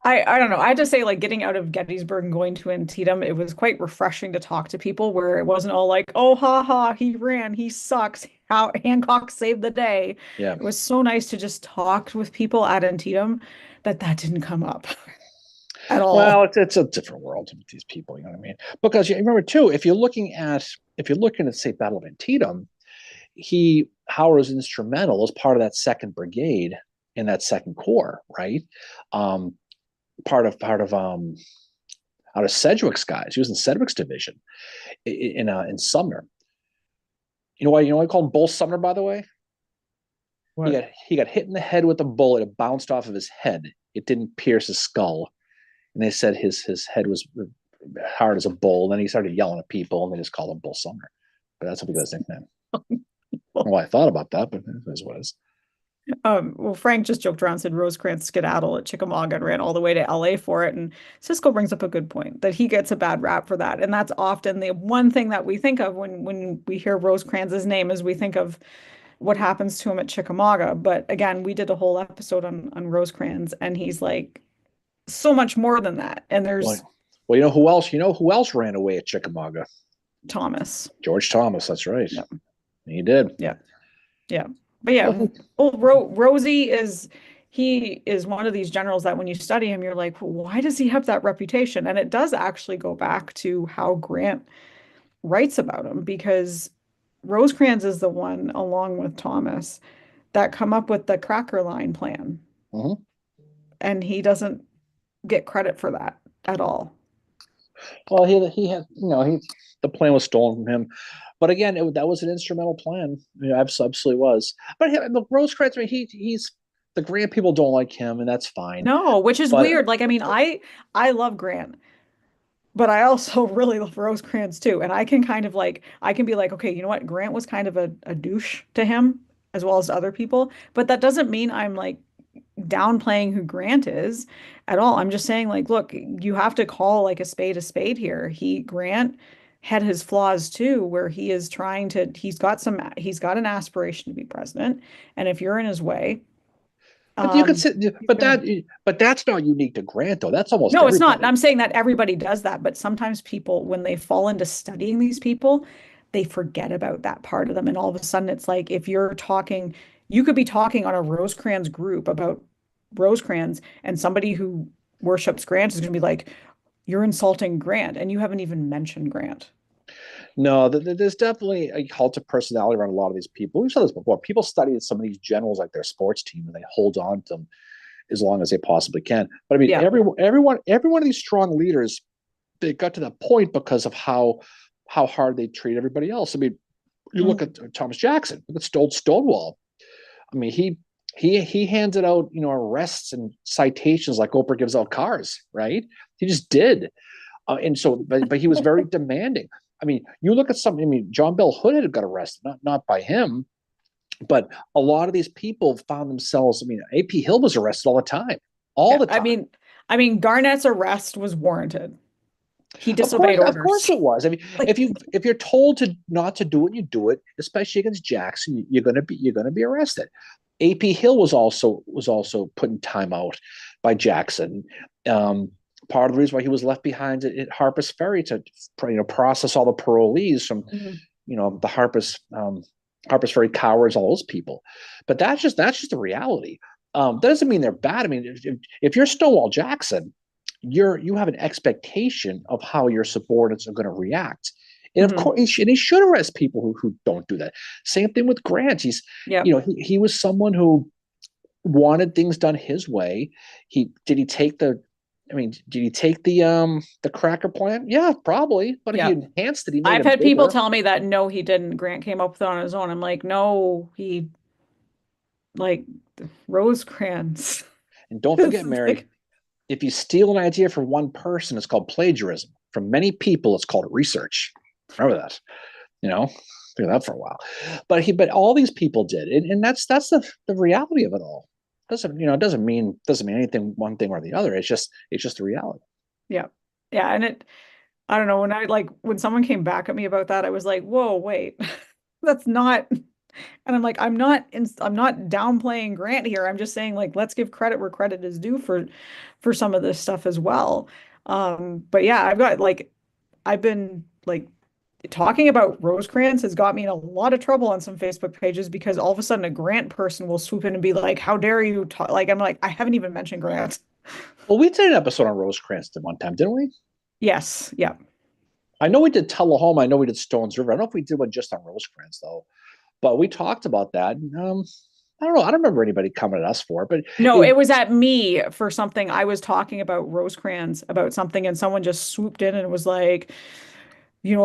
S2: I don't know. I have to say, like getting out of Gettysburg and going to Antietam, it was quite refreshing to talk to people where it wasn't all like, oh, ha ha, he ran, he sucks. How Hancock saved the day.
S1: Yeah.
S2: It was so nice to just talk with people at Antietam that didn't come up at
S1: Well,
S2: all.
S1: it's a different world with these people. You know what I mean? Because you remember too, if you're looking at say Battle of Antietam, Howard was instrumental as part of that Second Brigade in that Second Corps, right? Um, part of Sedgwick's guys. He was in Sedgwick's division in Sumner. You know why I call him Bull Sumner, by the way? He
S2: What?
S1: got he got hit in the head with a bullet. It bounced off of his head. It didn't pierce his skull. And they said his head was hard as a bull. Then he started yelling at people, and they just called him Bull Sumner. But that's what he got his nickname. I don't know why I thought about that, but it is what it is.
S2: Well, Frank just joked around, said Rosecrans skedaddle at Chickamauga and ran all the way to LA for it. And Cisco brings up a good point that he gets a bad rap for that. And that's often the one thing that we think of when we hear Rosecrans's name is we think of what happens to him at Chickamauga. But again, we did a whole episode on Rosecrans, and he's like so much more than that. And
S1: Well,
S2: there's
S1: well, you know who else ran away at Chickamauga?
S2: Thomas.
S1: George Thomas. That's right.
S2: Yeah,
S1: He did.
S2: yeah, yeah. But yeah,
S1: Well,
S2: Rosie he is one of these generals that when you study him, you're like, why does he have that reputation? And it does actually go back to how Grant writes about him because Rosecrans is the one, along with Thomas, that come up with the Cracker Line plan.
S1: mhm.
S2: And he doesn't get credit for that at all.
S1: Well, he had the plan was stolen from him, but again, that was an instrumental plan. Absolutely was. But look, Rosecrans. I mean, he's the Grant people don't like him, and that's fine.
S2: No, which is
S1: But
S2: weird. Like, I mean, I love Grant, but I also really love Rosecrans too. And I can kind of like I can be like, okay, you know what? Grant was kind of a douche to him as well as to other people. But that doesn't mean I'm like downplaying who Grant is at all. I'm just saying, like, look, you have to call like a spade here. Grant had his flaws too, where he's got an aspiration to be president. And if you're in his way,
S1: but you could say,
S2: he's
S1: but
S2: gonna
S1: that's not unique to Grant though. That's almost
S2: No, it's not.
S1: everybody.
S2: I'm saying that everybody does that, but sometimes people, when they fall into studying these people, they forget about that part of them. And all of a sudden, it's like if you're talking, you could be talking on a Rosecrans group about Rosecrans, and somebody who worships Grant is going to be like, you're insulting Grant, and you haven't even mentioned Grant.
S1: No, there's definitely a cult of personality around a lot of these people. We've said this before. People study some of these generals like their sports team, and they hold on to them as long as they possibly can. But I mean,
S2: Yeah.
S1: every one of these strong leaders, they got to that point because of how hard they treat everybody else. I mean, you look
S2: Mhm.
S1: at Thomas Jackson, look at Stonewall. I mean, he handed out arrests and citations like Oprah gives out cars, right? He just did, and so but he was very demanding. I mean, you look at some. I mean, John Bell Hood had got arrested, not by him, but a lot of these people found themselves. I mean, A.P. Hill was arrested all
S2: Yeah.
S1: the
S2: I
S1: time.
S2: mean, Garnett's arrest was warranted. He
S1: Of
S2: disobeyed
S1: course,
S2: orders.
S1: it was. I mean,
S2: Like,
S1: if you're told to not to do it, you do it. Especially against Jackson, you're gonna be arrested. A.P. Hill was also put in timeout by Jackson. Um, Part of the reason why he was left behind at Harper's Ferry to process all the parolees from
S2: mhm.
S1: the Harper's Ferry cowards, all those people. But that's just the reality. That doesn't mean they're bad. I mean, if you're Stonewall Jackson, you have an expectation of how your subordinates are going to react. And of
S2: Hmm.
S1: course, he should arrest people who don't do that. Same thing with Grant.
S2: Yep.
S1: He was someone who wanted things done his way. He take the I mean, did he take the cracker plan? Yeah, probably, but he
S2: Yep.
S1: enhanced it. He made
S2: I've
S1: it
S2: had people
S1: bigger.
S2: tell me that no, he didn't. Grant came up with it on his own. I'm like, no, he like Rosecrans.
S1: And don't
S2: This
S1: forget,
S2: is
S1: Mary,
S2: like,
S1: if you steal an idea from one person, it's called plagiarism. From many people, it's called research. Remember that. Think of that for a while. But all these people did, and that's the reality of it all. Doesn't mean anything one thing or the other. It's just the reality.
S2: yeah. Yeah. And I don't know, when someone came back at me about that, I was like, whoa, wait, that's not, and I'm like, I'm not downplaying Grant here. I'm just saying, like, let's give credit where credit is due for some of this stuff as well. But yeah, I've been like talking about Rosecrans has got me in a lot of trouble on some Facebook pages because all of a sudden a Grant person will swoop in and be like, how dare you talk? Like, I'm like, I haven't even mentioned Grant.
S1: Well, we did an episode on Rosecrans at one time, didn't we?
S2: Yes. Yeah.
S1: I know we did Tullahoma. I know we did Stones River. I don't know if we did one just on Rosecrans though, but we talked about that. I don't know. I don't remember anybody coming at us for it, but
S2: No,
S1: it,
S2: it was at me for something. I was talking about Rosecrans about something, and someone just swooped in and was like,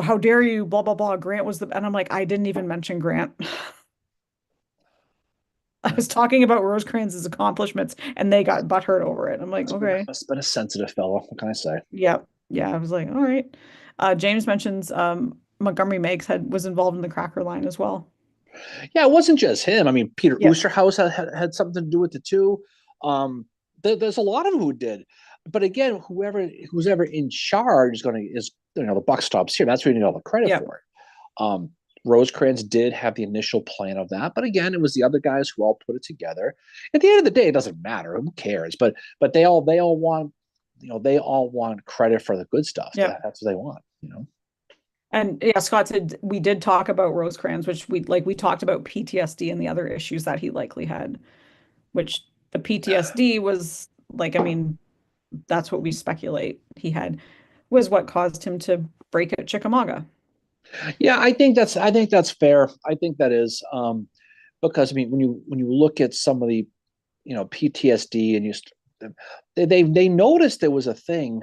S2: how dare you, blah, blah, blah. Grant was and I'm like, I didn't even mention Grant. I was talking about Rosecrans's accomplishments and they got butthurt over it. I'm like, okay.
S1: must have been a sensitive fellow. What can I say?
S2: Yeah. Yeah. I was like, all right. James mentions Montgomery Meigs was involved in the cracker line as well.
S1: Yeah, it wasn't just him. I mean, Peter
S2: Yeah.
S1: Oosterhouse had something to do with it too. There's a lot of them who did, but again, who's ever in charge is the buck stops here. That's where you need all the credit
S2: Yeah.
S1: for it. Rosecrans did have the initial plan of that, but again, it was the other guys who all put it together. At the end of the day, it doesn't matter. Who cares? But they all want they all want credit for the good stuff.
S2: Yeah.
S1: That's what they want.
S2: And yeah, Scott said we did talk about Rosecrans, which we talked about PTSD and the other issues that he likely had, which the PTSD was like, I mean, that's what we speculate he had, was what caused him to break at Chickamauga.
S1: Yeah, I think that's fair. I think that is because I mean when you look at some of the PTSD and they noticed there was a thing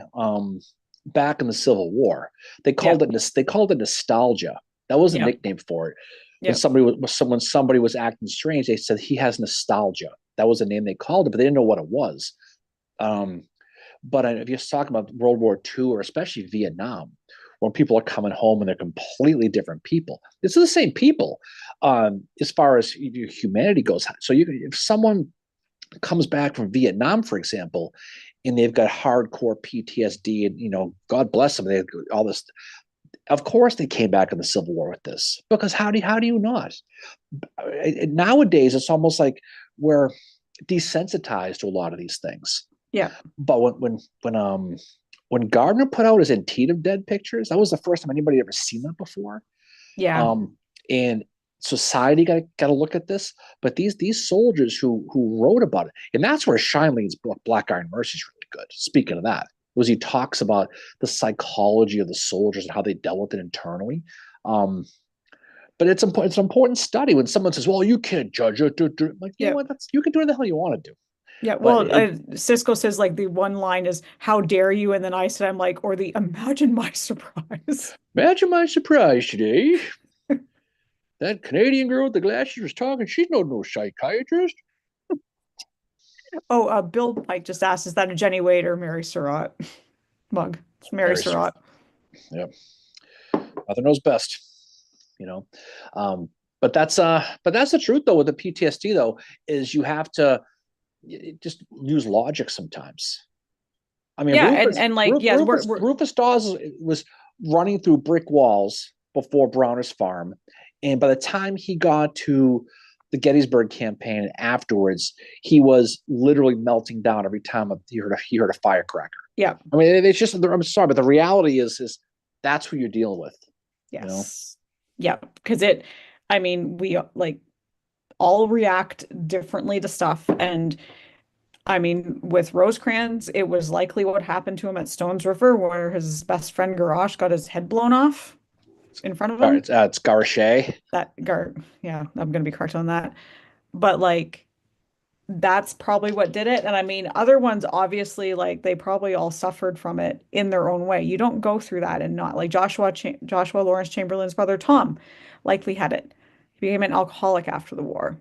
S1: back in the Civil War. They
S2: Yeah.
S1: called it nostalgia. That was a
S2: Yeah.
S1: nickname for it. When
S2: Yeah.
S1: somebody was acting strange, they said he has nostalgia. That was the name they called it, but they didn't know what it was. Um, but if you're talking about World War II or especially Vietnam, when people are coming home and they're completely different people, it's the same people as far as humanity goes. So if someone comes back from Vietnam, for example, and they've got hardcore PTSD, and God bless them, they have all this. Of course, they came back in the Civil War with this because how do you not? Nowadays, it's almost like we're desensitized to a lot of these things.
S2: Yeah.
S1: But when Gardner put out his Antietam dead pictures, that was the first time anybody had ever seen that before.
S2: Yeah.
S1: And society got to look at this. But these soldiers who wrote about it, and that's where Scheinlein's book Black Iron Mercy is really good. Speaking of that, was he talks about the psychology of the soldiers and how they dealt with it internally. But it's important. It's an important study when someone says, "Well, you can't judge it." Like, you know
S2: Yeah.
S1: what? You can do what the hell you want to do.
S2: Yeah.
S1: But
S2: Well, Cisco says like the one line is, how dare you? And then I said, I'm like, or the imagine my surprise.
S1: imagine my surprise today. That Canadian girl with the glasses was talking. She's no psychiatrist.
S2: Oh, Bill Pike just asked, is that a Jenny Wade or Mary Surratt mug? It's Mary
S1: Very
S2: Surratt.
S1: Yep. Mother knows best. You know. But that's the truth though with the PTSD though, is you have to just use logic sometimes. I mean,
S2: Yeah, and like, yes, we're
S1: Rufus Dawes was running through brick walls before Browner's Farm, and by the time he got to the Gettysburg campaign and afterwards, he was literally melting down every time he heard a firecracker.
S2: yeah.
S1: I mean, it's just I'm sorry, but the reality is that's who you're dealing with. You know,
S2: Yes. Yeah, because I mean, we like all react differently to stuff. And I mean, with Rosecrans, it was likely what happened to him at Stones River, where his best friend Garrosh got his head blown off in front of
S1: All right,
S2: him.
S1: it's Garche.
S2: Yeah, I'm gonna be correct on that. But like that's probably what did it. And I mean, other ones obviously like they probably all suffered from it in their own way. You don't go through that and not like Joshua Lawrence Chamberlain's brother Tom likely had it. He became an alcoholic after the war,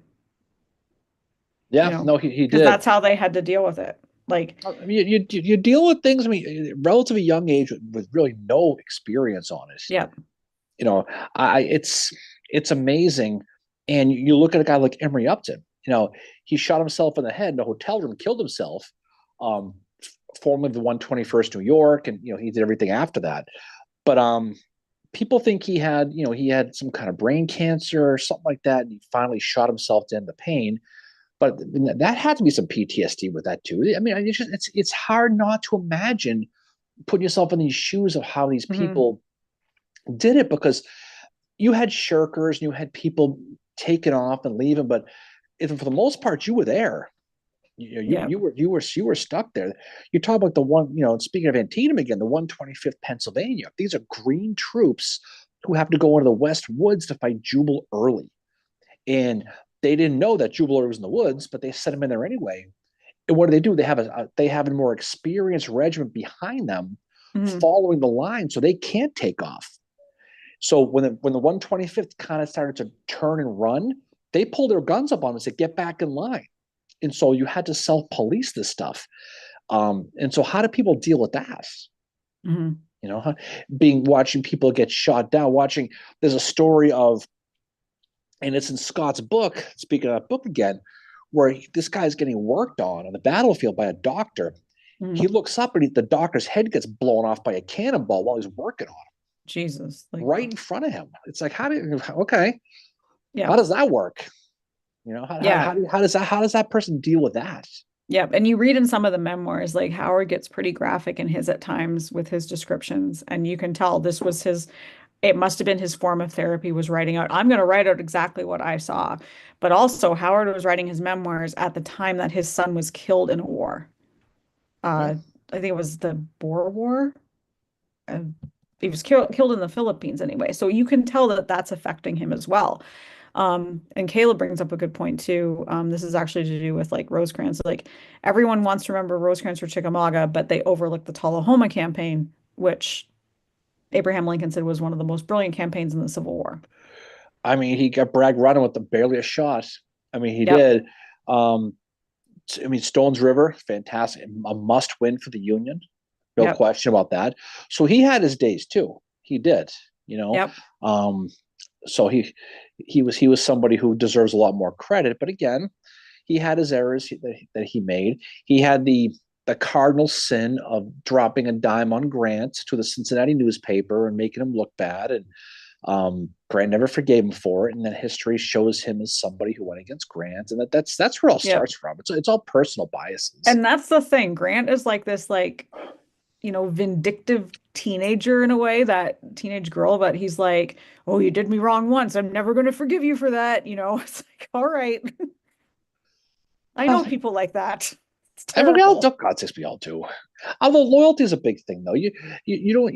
S1: Yeah, no, he
S2: because
S1: did.
S2: that's how they had to deal with it. Like,
S1: I mean, you deal with things. I mean, relatively young age with really no experience on it.
S2: yeah.
S1: You know, I it's amazing. And you look at a guy like Emory Upton. You know, he shot himself in the head in a hotel room, killed himself. Um, Formerly the 121st New York, and he did everything after that. But people think he had some kind of brain cancer or something like that, and he finally shot himself to end the pain. But that had to be some PTSD with that too. I mean, it's hard not to imagine putting yourself in these shoes of how these
S2: Hmm.
S1: people did it, because you had shirkers and you had people taking off and leaving, but if for the most part you were there.
S2: Yeah.
S1: You were stuck there. You talk about the one, speaking of Antietam again, the 125th Pennsylvania. These are green troops who have to go into the West Woods to fight Jubal Early. And they didn't know that Jubal Early was in the woods, but they sent him in there anyway. And what do? They have a more experienced regiment behind them
S2: Hmm.
S1: following the line, so they can't take off. So when the 125th kind of started to turn and run, they pulled their guns up on them and said, "Get back in line." And so you had to self-police this stuff. And so how do people deal with that?
S2: Hmm.
S1: You know, being watching people get shot down. There's a story of, and it's in Scott's book. Speaking of that book again, where this guy's getting worked on the battlefield by a doctor. He
S2: Hmm.
S1: looks up and the doctor's head gets blown off by a cannonball while he's working on
S2: Jesus.
S1: him,
S2: Like,
S1: right in front of him. It's like, okay,
S2: yeah.
S1: how does that work?
S2: Yeah.
S1: How does that person deal with that?
S2: Yeah. And you read in some of the memoirs, like Howard gets pretty graphic in his at times with his descriptions. And you can tell this was it must have been his form of therapy was writing out. I'm going to write out exactly what I saw. But also, Howard was writing his memoirs at the time that his son was killed in a war.
S1: Yeah.
S2: I think it was the Boer War. Uh, he was killed in the Philippines anyway. So you can tell that that's affecting him as well. And Caleb brings up a good point too. This is actually to do with like Rosecrans. Like everyone wants to remember Rosecrans for Chickamauga, but they overlook the Tullahoma campaign, which Abraham Lincoln said was one of the most brilliant campaigns in the Civil War.
S1: I mean, he got Bragg running with barely a shot. I mean, he
S2: Yep.
S1: did. Um, I mean, Stones River, fantastic, a must win for the Union, no
S2: Yep.
S1: question about that. So he had his days too. He did, you know.
S2: Yep.
S1: Um, so he was somebody who deserves a lot more credit. But again, he had his errors that he made. He had the cardinal sin of dropping a dime on Grant to the Cincinnati newspaper and making him look bad. And Grant never forgave him for it, and then history shows him as somebody who went against Grant, and that's where it all
S2: Yep.
S1: starts from. It's all personal biases.
S2: And that's the thing. Grant is like this, like, vindictive teenager in a way, that teenage girl, but he's like, oh, you did me wrong once. I'm never going to forgive you for that. It's like, all right. I
S1: Uh,
S2: know people like that. It's
S1: and we all
S2: terrible.
S1: do. God sakes, we all do. Although loyalty is a big thing, though. You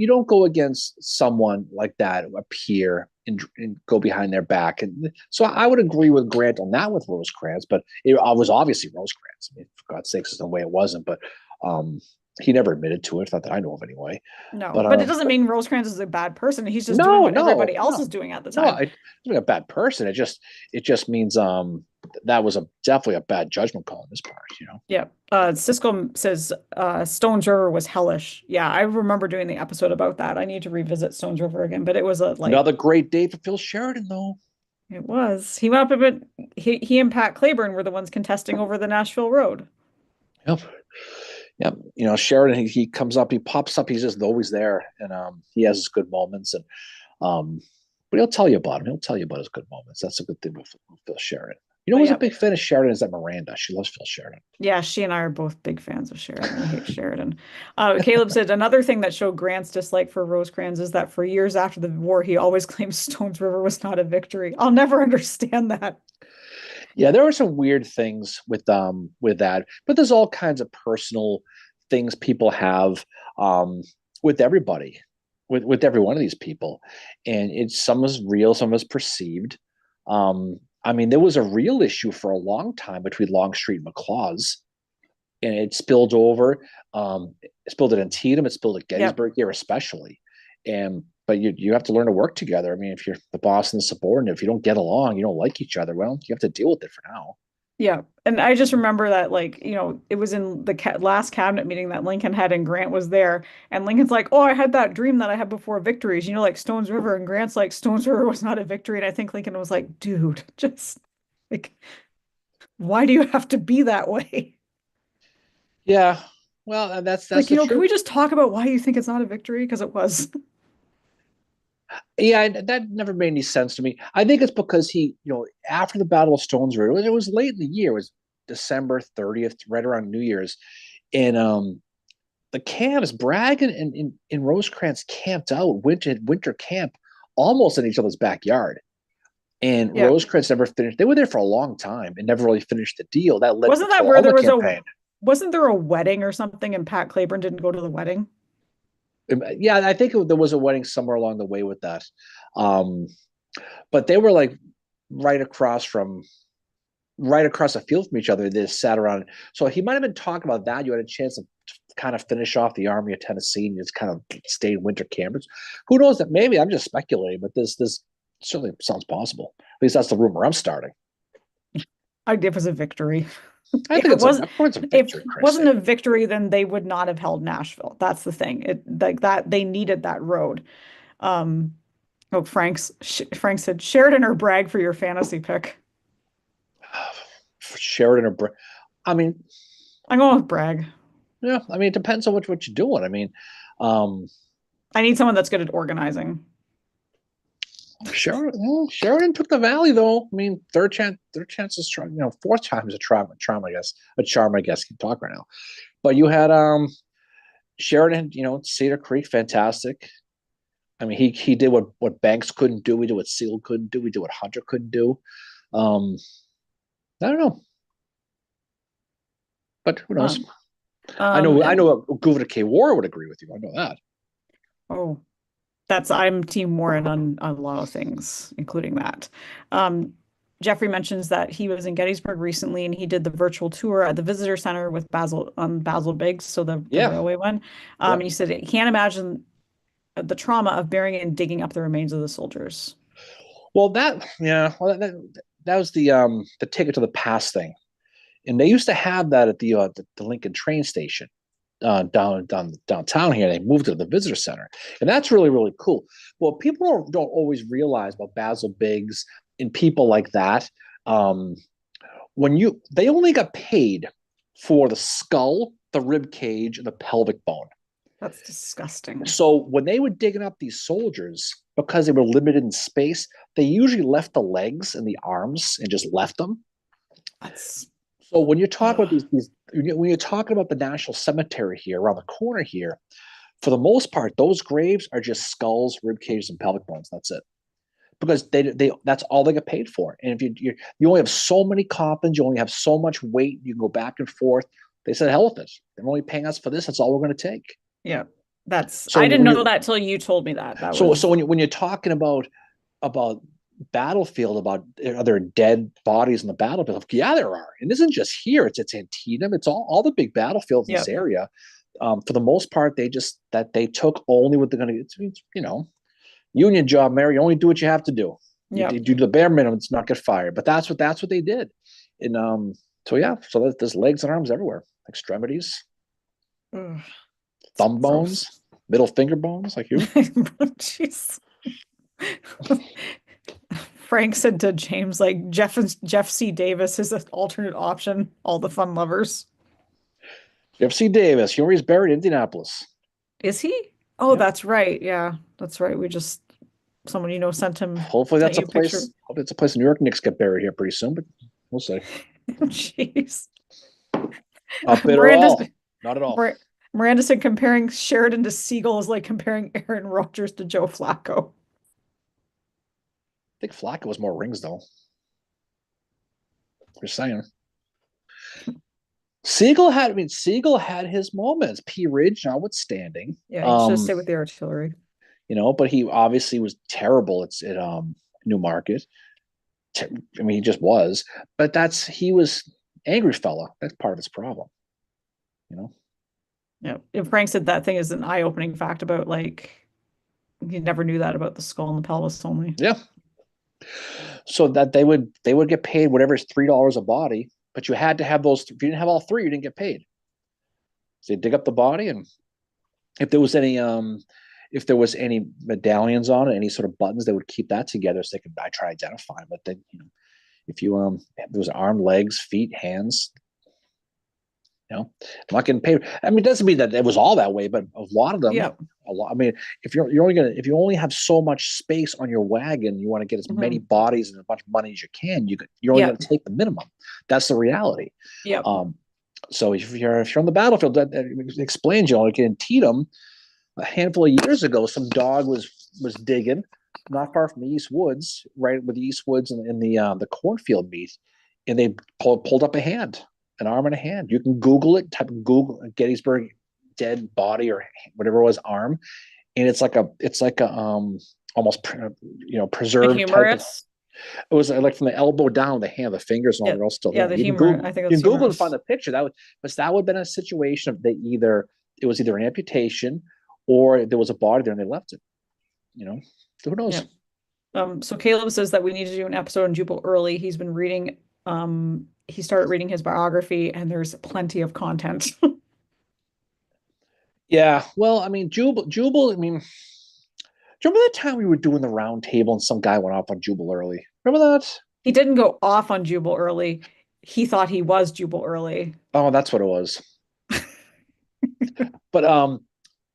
S1: don't go against someone like that, a peer, and go behind their back. And so I would agree with Grant on that with Rosecrans, but it was obviously Rosecrans. I mean, for God's sakes, there's no way it wasn't. But um, he never admitted to it, not that I know of anyway.
S2: No,
S1: But
S2: but it doesn't mean Rosecrans is a bad person. He's just doing
S1: no,
S2: what everybody
S1: no,
S2: else is
S1: no,
S2: doing at the
S1: no.
S2: time.
S1: It's not a bad person. It just means that was definitely a bad judgment call on this part.
S2: Yeah. Cisco says Stones River was hellish. Yeah, I remember doing the episode about that. I need to revisit Stones River again, but it was a like
S1: Another great day for Phil Sheridan, though.
S2: it was. He went up a bit. He and Pat Claiborne were the ones contesting over the Nashville Road.
S1: Yep. Yep. Sheridan, he comes up, he pops up, he's just always there. And he has his good moments. And but he'll tell you about him. He'll tell you about his good moments. That's a good thing with Phil Sheridan.
S2: But
S1: Who's a
S2: yeah,
S1: big fan of Sheridan is that Miranda. She loves Phil Sheridan.
S2: yeah, she and I are both big fans of Sheridan. We hate Sheridan. Caleb said another thing that showed Grant's dislike for Rosecrans is that for years after the war, he always claims Stones River was not a victory. I'll never understand that.
S1: Yeah, there were some weird things with that, but there's all kinds of personal things people have with everybody, with every one of these people, and it's some is real, some is perceived. I mean, there was a real issue for a long time between Longstreet and McLaws, and it spilled over. It spilled at Antietam, it spilled at
S2: Yep.
S1: Gettysburg here, especially. And but you have to learn to work together. I mean, if you're the boss and the subordinate, if you don't get along, you don't like each other, well, you have to deal with it for now.
S2: Yeah. And I just remember that, like, it was in the ca last cabinet meeting that Lincoln had, and Grant was there. And Lincoln's like, oh, I had that dream that I had before victories, like Stones River. And Grant's like, Stones River was not a victory. And I think Lincoln was like, dude, just like, why do you have to be that way?
S1: Yeah, well, that's
S2: Like,
S1: the
S2: can
S1: truth.
S2: we just talk about why you think it's not a victory? Because it was.
S1: Yeah, that never made any sense to me. I think it's because after the Battle of Stones River, it was late in the year. It was December 30th, right around New Year's, and the camps, Bragg and Rosecrans camped out winter camp almost in each other's backyard. And
S2: Yeah.
S1: Rosecrans never finished. They were there for a long time and never really finished the deal. That led to the
S2: Wasn't that where
S1: Tullahoma campaign.
S2: wasn't there a wedding or something and Pat Claiborne didn't go to the wedding?
S1: Yeah, I think there was a wedding somewhere along the way with that. Um, but they were like right across from right across the field from each other. They just sat around. So he might have been talking about that. You had a chance to kind of finish off the Army of Tennessee and just kind of stay in winter campers. Who knows that maybe I'm just speculating, but this certainly sounds possible. At least that's the rumor I'm starting.
S2: It was a victory.
S1: I
S2: If
S1: think
S2: it
S1: it's
S2: was,
S1: of course a
S2: if
S1: victory,
S2: it
S1: Christ's
S2: wasn't
S1: sake.
S2: a victory, then they would not have held Nashville. That's the thing. It like that they needed that road. Um, oh, Frank said Sheridan or Bragg for your fantasy pick.
S1: Sheridan I mean,
S2: I'm going with Bragg.
S1: yeah, I mean, it depends on what you're doing. I mean, um,
S2: I need someone that's good at organizing.
S1: Sheridan took the valley though. I mean, third chance is fourth time is a charm, I guess. A charm, I guess. Can talk right now. But you had Sheridan, Cedar Creek, fantastic. I mean, he did what Banks couldn't do. He did what Seal couldn't do. He did what Hunter couldn't do. Um, I don't know, but who knows?
S2: Um,
S1: I
S2: and
S1: know Guvernor K. War would agree with you. I know that.
S2: oh, I'm Team Warren on a lot of things, including that. Um, Jeffrey mentions that he was in Gettysburg recently and he did the virtual tour at the visitor center with Basil Biggs, so the
S1: Yeah,
S2: railway one. And
S1: yep.
S2: he said he can't imagine the trauma of burying and digging up the remains of the soldiers.
S1: Well, that was the ticket to the past thing, and they used to have that at the Lincoln train station downtown here. They moved to the visitor center, and that's really really cool. Well, people don't always realize about Basil Biggs and people like that. Um, they only got paid for the skull, the rib cage, and the pelvic bone.
S2: That's disgusting.
S1: So when they were digging up these soldiers, because they were limited in space, they usually left the legs and the arms and just left them.
S2: That's
S1: So when you're talking about
S2: ugh.
S1: these when you're talking about the National Cemetery here around the corner here, for the most part, those graves are just skulls, rib cages, and pelvic bones. That's it. Because they that's all they get paid for. And if you only have so many coffins, you only have so much weight, you can go back and forth. They said, hell with it. They're only paying us for this. That's all we're going to take.
S2: Yeah.
S1: So
S2: I
S1: when you
S2: didn't
S1: when
S2: know
S1: you
S2: that till you told me that. That
S1: so
S2: was
S1: when you're talking about battlefield, about are there dead bodies in the battlefield? Yeah, there are. And this isn't just here. It's Antietam. It's all the big battlefields in
S2: yeah.
S1: this area. For the most part, they took only what they're going to. Union job, Mary. You only do what you have to do. You
S2: Yeah.
S1: do the bare minimum to not get fired. But that's what they did. And so yeah, so there's legs and arms everywhere, extremities,
S2: Ugh, it's
S1: thumb
S2: gross.
S1: bones, middle finger bones, like you.
S2: Jeez. Frank said to James, like Jeff C. Davis is an alternate option. All the fun lovers.
S1: Jeff C. Davis, Huey's buried in Indianapolis.
S2: Is he? Oh,
S1: Yep.
S2: that's right. Yeah, that's right. We just someone
S1: Hopefully
S2: sent
S1: that's a
S2: you a picture.
S1: place. Hopefully it's a place in New York Knicks get buried here pretty soon, but we'll see.
S2: Jeez.
S1: Not bit at
S2: Miranda's
S1: all. Not at all.
S2: Mir- Miranda said comparing Sheridan to Siegel is like comparing Aaron Rodgers to Joe Flacco.
S1: I think Flacco was more rings though. Just saying. Siegel had his moments. P. Ridge, notwithstanding.
S2: Yeah, he should stay with the artillery.
S1: But he obviously was terrible at Newmarket. I mean, he just was. But he was angry fella. That's part of his problem. You know.
S2: Yeah. And Frank said that thing is an eye-opening fact about like he never knew that about the skull and the pelvis only.
S1: Yeah. So that they would get paid whatever is $3 a body, but you had to have those. If you didn't have all three, you didn't get paid. So they dig up the body, and if there was any medallions on it, any sort of buttons, they would keep that together so they could try to identify them. But then if there was arm, legs, feet, hands, I'm not getting paid. I mean, it doesn't mean that it was all that way, but a lot of them,
S2: Yeah.
S1: a lot. I mean, if you only have so much space on your wagon, you want to get as many bodies and as much money as you can. You're only going to take the minimum. That's the reality.
S2: Yeah.
S1: So if you're on the battlefield, that explains, like in Antietam, a handful of years ago, some dog was digging not far from the East Woods, right with the East Woods and the cornfield meet, and they pulled up a hand. An arm and a hand. You can Google it, type of Google Gettysburg dead body or whatever it was, arm, and it's like a almost preserved
S2: humorous.
S1: It was like from the elbow down, the hand, the fingers, and all they're all still there.
S2: The
S1: You can
S2: humor.
S1: Google,
S2: I think
S1: you
S2: that's
S1: can Google and
S2: humorous.
S1: find the picture. That would have been a situation of it was either an amputation or there was a body there and they left it. Who knows?
S2: Yeah. So Caleb says that we need to do an episode on Jubal Early. He's been reading. He started reading his biography, and there's plenty of content.
S1: Yeah, well, I mean, Jubal. I mean, do you remember that time we were doing the round table and some guy went off on Jubal Early? Remember that?
S2: He didn't go off on Jubal Early. He thought he was Jubal Early.
S1: Oh, that's what it was. But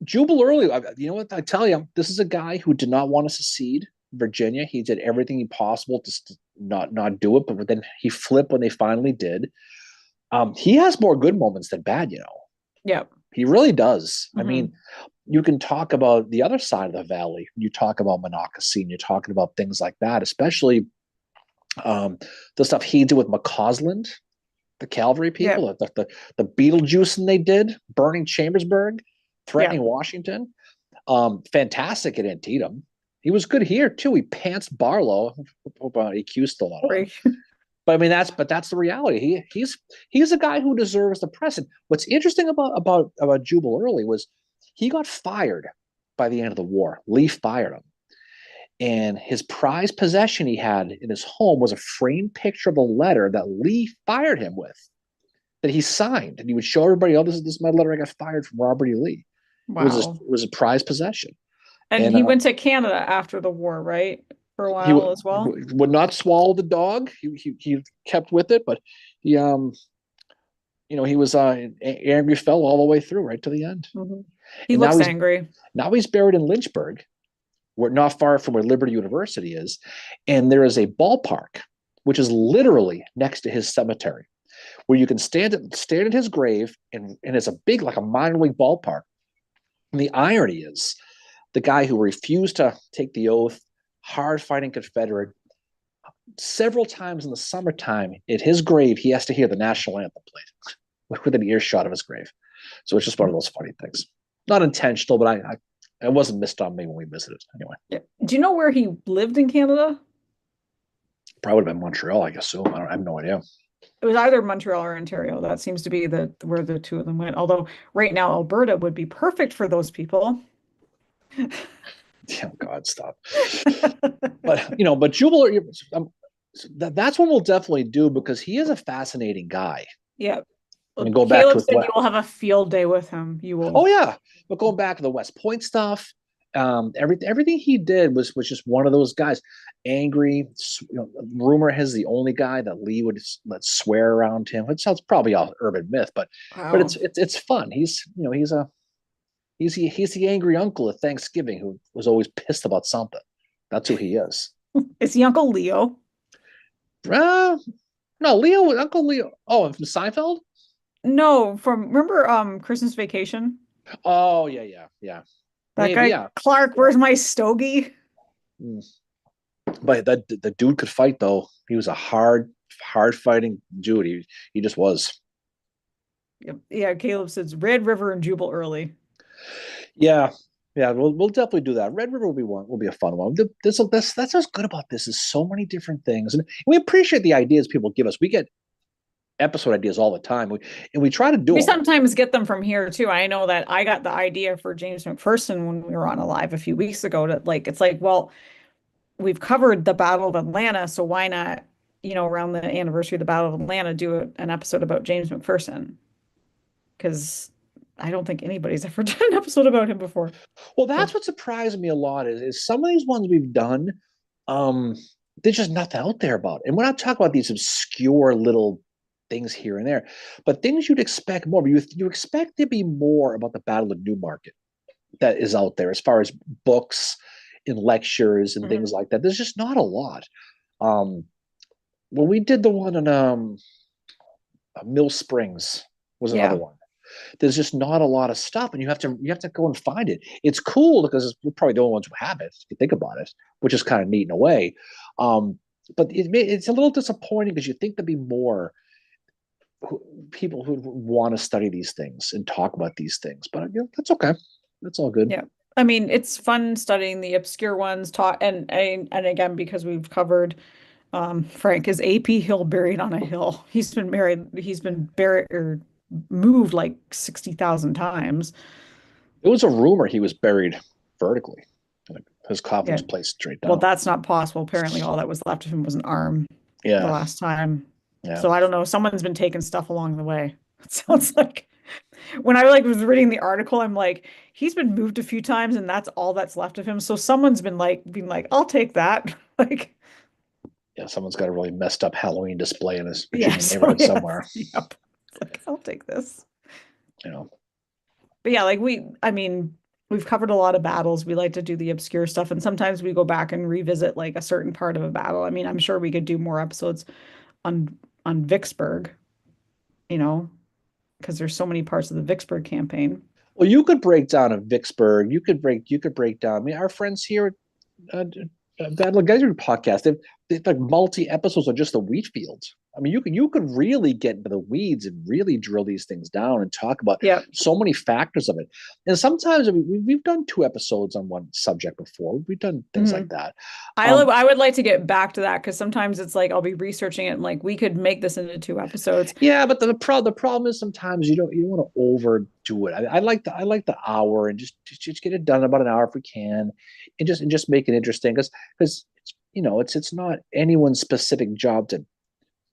S1: Jubal Early, you know what? I tell you, this is a guy who did not want to secede Virginia. He did everything possible to not do it, but then he flipped when they finally did. He has more good moments than bad,
S2: Yeah.
S1: He really does. I mean, you can talk about the other side of the valley. You talk about Monocacy, and you're talking about things like that, especially the stuff he did with McCausland, the cavalry people, the Beetlejuicing they did, burning Chambersburg, threatening Washington. Fantastic at Antietam. He was good here too. He pantsed Barlow. EQ still on him. But I mean, that's the reality. He's a guy who deserves the press. And what's interesting about Jubal Early was he got fired by the end of the war. Lee fired him, and his prized possession he had in his home was a framed picture of a letter that Lee fired him with, that he signed, and he would show everybody, "Oh, this is my letter. I got fired from Robert E. Lee."
S2: Wow.
S1: It was a prized possession.
S2: And he went to Canada after the war, right? For a while as well.
S1: Would not swallow the dog. He kept with it, but he he was angry fellow all the way through, right to the end.
S2: He looks angry.
S1: Now he's buried in Lynchburg, where not far from where Liberty University is, and there is a ballpark which is literally next to his cemetery, where you can stand at his grave, and it's a big, like a minor league ballpark. And the irony is, the guy who refused to take the oath, hard-fighting Confederate, several times in the summertime at his grave, he has to hear the national anthem played within earshot of his grave. So it's just one of those funny things. Not intentional, but it wasn't missed on me when we visited anyway.
S2: Yeah. Do you know where he lived in Canada?
S1: Probably would have been Montreal, I assume. I have no idea.
S2: It was either Montreal or Ontario. That seems to be where the two of them went. Although right now Alberta would be perfect for those people.
S1: Oh God, stop. but Jubal, that's what we'll definitely do, because he is a fascinating guy.
S2: Yeah.
S1: And go back
S2: Caleb said you will have a field day with him. You will.
S1: Oh yeah, but going back to the West Point stuff, everything he did was just one of those guys, angry. Rumor has the only guy that Lee would let swear around him. It sounds probably all urban myth, but it's fun. He's the angry uncle at Thanksgiving who was always pissed about something. That's who he is.
S2: Is he Uncle Leo?
S1: No, Uncle Leo. Oh, from Seinfeld?
S2: No, remember Christmas Vacation?
S1: Oh, yeah.
S2: That guy, Clark, where's my stogie?
S1: But the dude could fight, though. He was a hard hard fighting dude. He just was.
S2: Yep. Yeah, Caleb says Red River and Jubal early.
S1: Yeah, yeah, we'll definitely do that. Red River will be a fun one. That's what's good about this is so many different things, and we appreciate the ideas people give us. We get episode ideas all the time, and we try to do
S2: We
S1: them.
S2: sometimes get them from here too. I know that I got the idea for James McPherson when we were on a live a few weeks ago to like, it's like, well, we've covered the Battle of Atlanta, so why not, around the anniversary of the Battle of Atlanta, do an episode about James McPherson? Because I don't think anybody's ever done an episode about him before.
S1: Well, that's what surprised me a lot is some of these ones we've done, um, there's just nothing out there about it. And we're not talking about these obscure little things here and there, but things you'd expect more. But you expect there to be more about the Battle of Newmarket that is out there as far as books and lectures and things like that. There's just not a lot. Um, when we did the one on Mill Springs was another
S2: Yeah.
S1: one. There's just not a lot of stuff, and you have to go and find it. It's cool because we're probably the only ones who have it, if you think about it, which is kind of neat in a way. But it's a little disappointing because you think there'd be more people who want to study these things and talk about these things. But that's okay. That's all good.
S2: Yeah. I mean, it's fun studying the obscure ones, talk and again, because we've covered Frank is AP Hill buried on a hill. He's been buried or moved like 60,000 times.
S1: It was a rumor he was buried vertically. Like his coffin
S2: Yeah.
S1: was placed straight
S2: Well,
S1: down.
S2: that's not possible. Apparently, all that was left of him was an arm the
S1: Yeah,
S2: last time.
S1: yeah.
S2: So I don't know. Someone's been taking stuff along the way. It sounds like when I like was reading the article, I'm like, he's been moved a few times and that's all that's left of him. So someone's been like being like, I'll take that. Like,
S1: Yeah, someone's got a really messed up Halloween display in his
S2: yeah,
S1: Virginia
S2: so
S1: neighborhood
S2: yeah.
S1: somewhere.
S2: Yep. It's like, I'll take this.
S1: You know.
S2: But yeah, like I mean, we've covered a lot of battles. We like to do the obscure stuff, and sometimes we go back and revisit like a certain part of a battle. I mean, I'm sure we could do more episodes on Vicksburg, you know, because there's so many parts of the Vicksburg campaign.
S1: Well, you could break down a Vicksburg. You could break down. I mean, our friends here at Battle of Gettysburg podcast, they've like multi episodes on just the wheat fields. I mean, you could really get into the weeds and really drill these things down and talk about
S2: Yeah.
S1: so many factors of it. And sometimes, I mean, we've done two episodes on one subject before. We've done things like that.
S2: I would like to get back to that because sometimes it's like I'll be researching it and like we could make this into two episodes.
S1: Yeah, but the problem is sometimes you don't want to overdo it. I like the hour and just get it done in about an hour if we can, and just make it interesting because it's not anyone's specific job to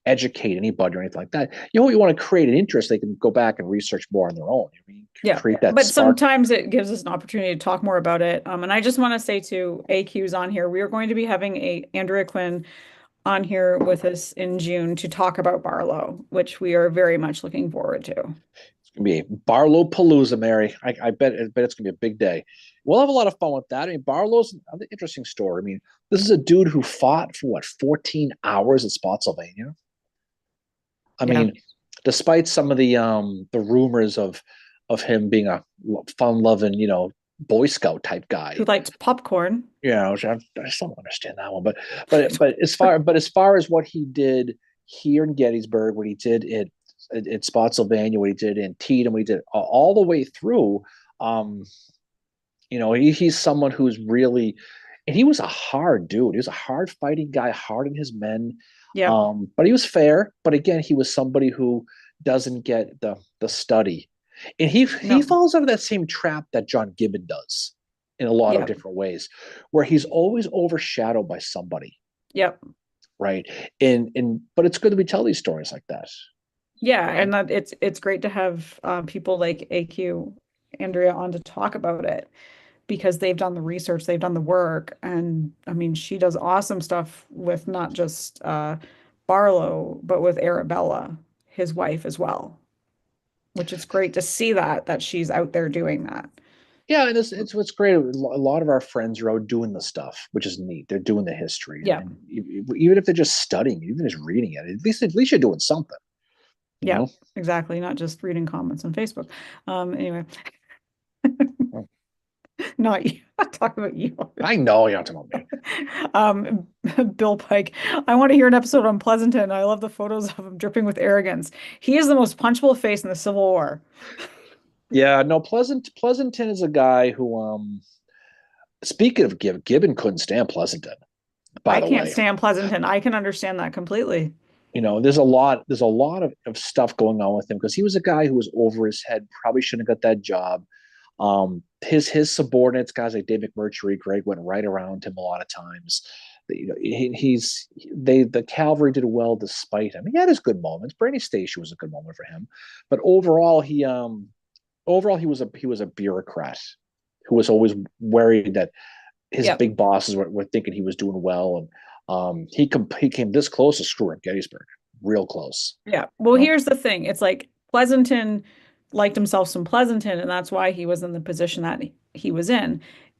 S1: educate anybody or anything like that. You want to create an interest, they can go back and research more on their own. I mean,
S2: Yeah,
S1: create that
S2: but
S1: spark.
S2: sometimes it gives us an opportunity to talk more about it. And I just want to say to AQ's on here, we are going to be having a Andrea Quinn on here with us in June to talk about Barlow, which we are very much looking forward to.
S1: It's gonna be a Barlow Palooza, Mary. I bet it's gonna be a big day. We'll have a lot of fun with that. I mean, Barlow's another interesting story. I mean, this is a dude who fought for what 14 hours at Spotsylvania. I
S2: Yeah.
S1: mean, despite some of the rumors of him being a fun-loving, Boy Scout type guy,
S2: Who liked popcorn.
S1: I just don't understand that one. But as far as what he did here in Gettysburg, what he did at Spotsylvania, what he did in Antietam, what he did all the way through, he's someone who's really, and he was a hard dude. He was a hard fighting guy, hard on his men.
S2: Yeah.
S1: But he was fair. But again, he was somebody who doesn't get the study, and he
S2: No.
S1: falls out of that same trap that John Gibbon does in a lot of
S2: Yeah.
S1: different ways, where he's always overshadowed by somebody,
S2: Yep.
S1: right? And but it's good that we tell these stories like that.
S2: Yeah, and that it's great to have people like AQ, Andrea, on to talk about it because they've done the research, they've done the work, and I mean, she does awesome stuff with not just Barlow, but with Arabella, his wife as well, which is great to see that she's out there doing that.
S1: Yeah, and it's what's great. A lot of our friends are out doing the stuff, which is neat. They're doing the history,
S2: Yeah.
S1: and even if they're just studying, even just reading it, at least you're doing something. You
S2: Yeah,
S1: know?
S2: exactly. Not just reading comments on Facebook. Anyway,
S1: Well,
S2: not you. talking about you.
S1: I know you're not talking about me.
S2: Um, Bill Pike. I want to hear an episode on Pleasanton. I love the photos of him dripping with arrogance. He is the most punchable face in the Civil War.
S1: Yeah, no, Pleasanton is a guy who speaking of Gibbon couldn't stand Pleasanton, by
S2: I
S1: the
S2: can't
S1: way.
S2: stand Pleasanton. I can understand that completely.
S1: There's a lot of stuff going on with him because he was a guy who was over his head, probably shouldn't have got that job. His subordinates, guys like Dave McMurtry, Greg, went right around him a lot of times. The cavalry did well despite him. He had his good moments. Brandy Station was a good moment for him, but overall he was a bureaucrat who was always worried that his
S2: Yep.
S1: big bosses were thinking he was doing well, and he came this close to screwing Gettysburg, real close.
S2: Yeah. Well,
S1: You know,
S2: here's the thing. It's like Pleasanton liked himself some Pleasanton, and that's why he was in the position that he was in.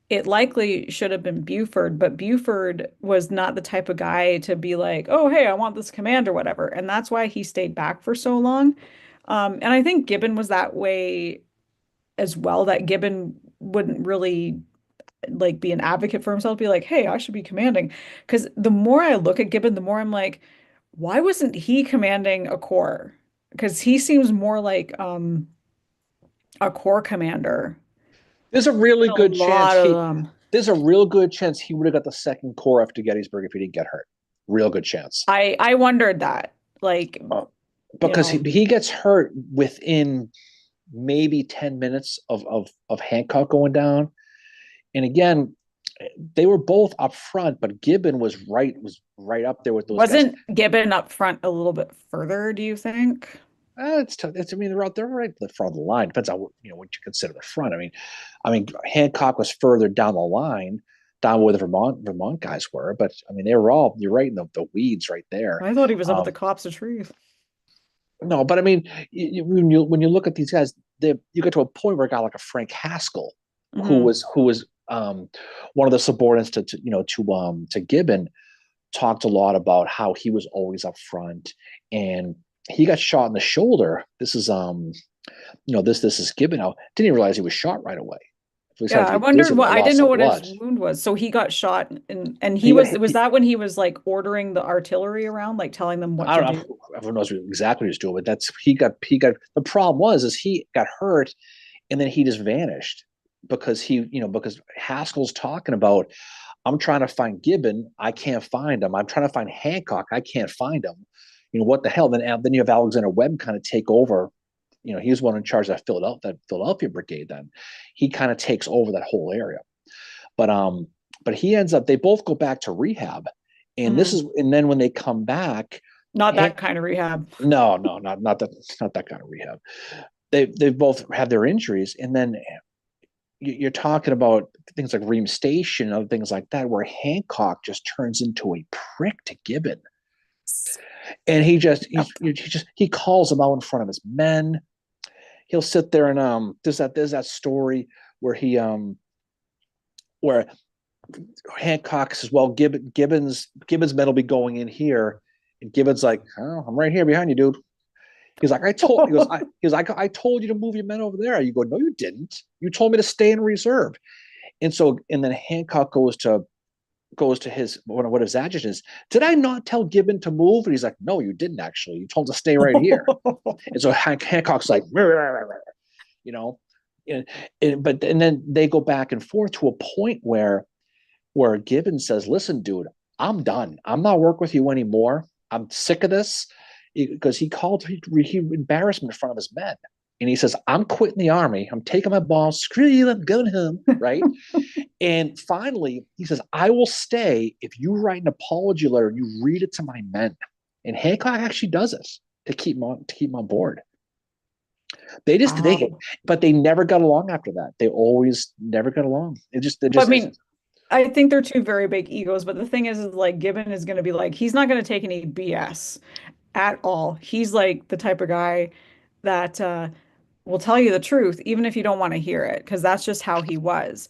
S2: It likely should have been Buford, but Buford was not the type of guy to be like, oh, hey, I want this command or whatever. And that's why he stayed back for so long. And I think Gibbon was that way as well, that Gibbon wouldn't really like be an advocate for himself, be like, hey, I should be commanding. Because the more I look at Gibbon, the more I'm like, why wasn't he commanding a corps? Because he seems more like a corps commander
S1: there's a really
S2: than a
S1: good chance
S2: lot of
S1: he
S2: them.
S1: there's a real good chance he would have got the second corps after Gettysburg if he didn't get hurt. Real good chance.
S2: I wondered that. Like,
S1: Uh,
S2: you
S1: because
S2: know,
S1: he gets hurt within maybe 10 minutes of Hancock going down. And again, they were both up front, but Gibbon was right up there with those guys.
S2: wasn't Gibbon up front a little bit further, do you think?
S1: It's tough. I mean, they're right at the front of the line. Depends on what you consider the front. I mean, Hancock was further down the line, down where the Vermont guys were. But I mean, they were all you're right in the weeds right there.
S2: I thought he was up at the
S1: Um,
S2: copse of trees.
S1: no, but I mean, when you look at these guys, you get to a point where a guy like a Frank Haskell,
S2: Hmm.
S1: who was one of the subordinates to Gibbon, talked a lot about how he was always up front, and he got shot in the shoulder. This is Gibbon. Now didn't even realize he was shot right away. He
S2: Yeah,
S1: started to
S2: I
S1: get dizzy
S2: wondered
S1: with
S2: what
S1: the
S2: I didn't
S1: loss
S2: know
S1: of
S2: what his
S1: blood.
S2: wound was. So he got shot and he
S1: He got
S2: was that when he was like ordering the artillery around, like telling them what
S1: I
S2: to
S1: don't know
S2: do?
S1: if everyone knows exactly what he's doing, but that's he got the problem is he got hurt and then he just vanished because Haskell's talking about I'm trying to find Gibbon, I can't find him. I'm trying to find Hancock, I can't find him. What the hell? Then you have Alexander Webb kind of take over. He was one in charge of that Philadelphia brigade. Then he kind of takes over that whole area. But he ends up. They both go back to rehab,
S2: Hmm.
S1: and then when they come back,
S2: Not
S1: Hank,
S2: that kind of rehab.
S1: no, no, not that kind of rehab. They both have their injuries, and then you're talking about things like Ream Station and other things like that, where Hancock just turns into a prick to Gibbon, and
S2: Yep.
S1: he calls him out in front of his men. He'll sit there and there's that story where he where Hancock says, "Well, Gibbon's men will be going in here," and Gibbon's like, "Oh, I'm right here behind you, dude." He's like, I told you to move your men over there." You go, "No, you didn't. You told me to stay in reserve." And then Hancock goes to his one of his adjutants. "Did I not tell Gibbon to move?" And he's like, "No, you didn't actually. You told him to stay right here." And so Hancock's like, you know, and then they go back and forth to a point where Gibbon says, "Listen, dude, I'm done. I'm not working with you anymore. I'm sick of this." Because he embarrassed him in front of his men. And he says, "I'm quitting the army. I'm taking my balls. Screw you. I'm going home." Right. And finally, he says, "I will stay if you write an apology letter and you read it to my men." And Hancock actually does this to keep him on board.
S2: Wow.
S1: But they never got along after that. They always never got along. It
S2: But I
S1: just is.
S2: mean, I think they're two very big egos, but the thing is like Gibbon is going to be like, he's not going to take any BS at all. He's like the type of guy that will tell you the truth, even if you don't want to hear it, because that's just how he was.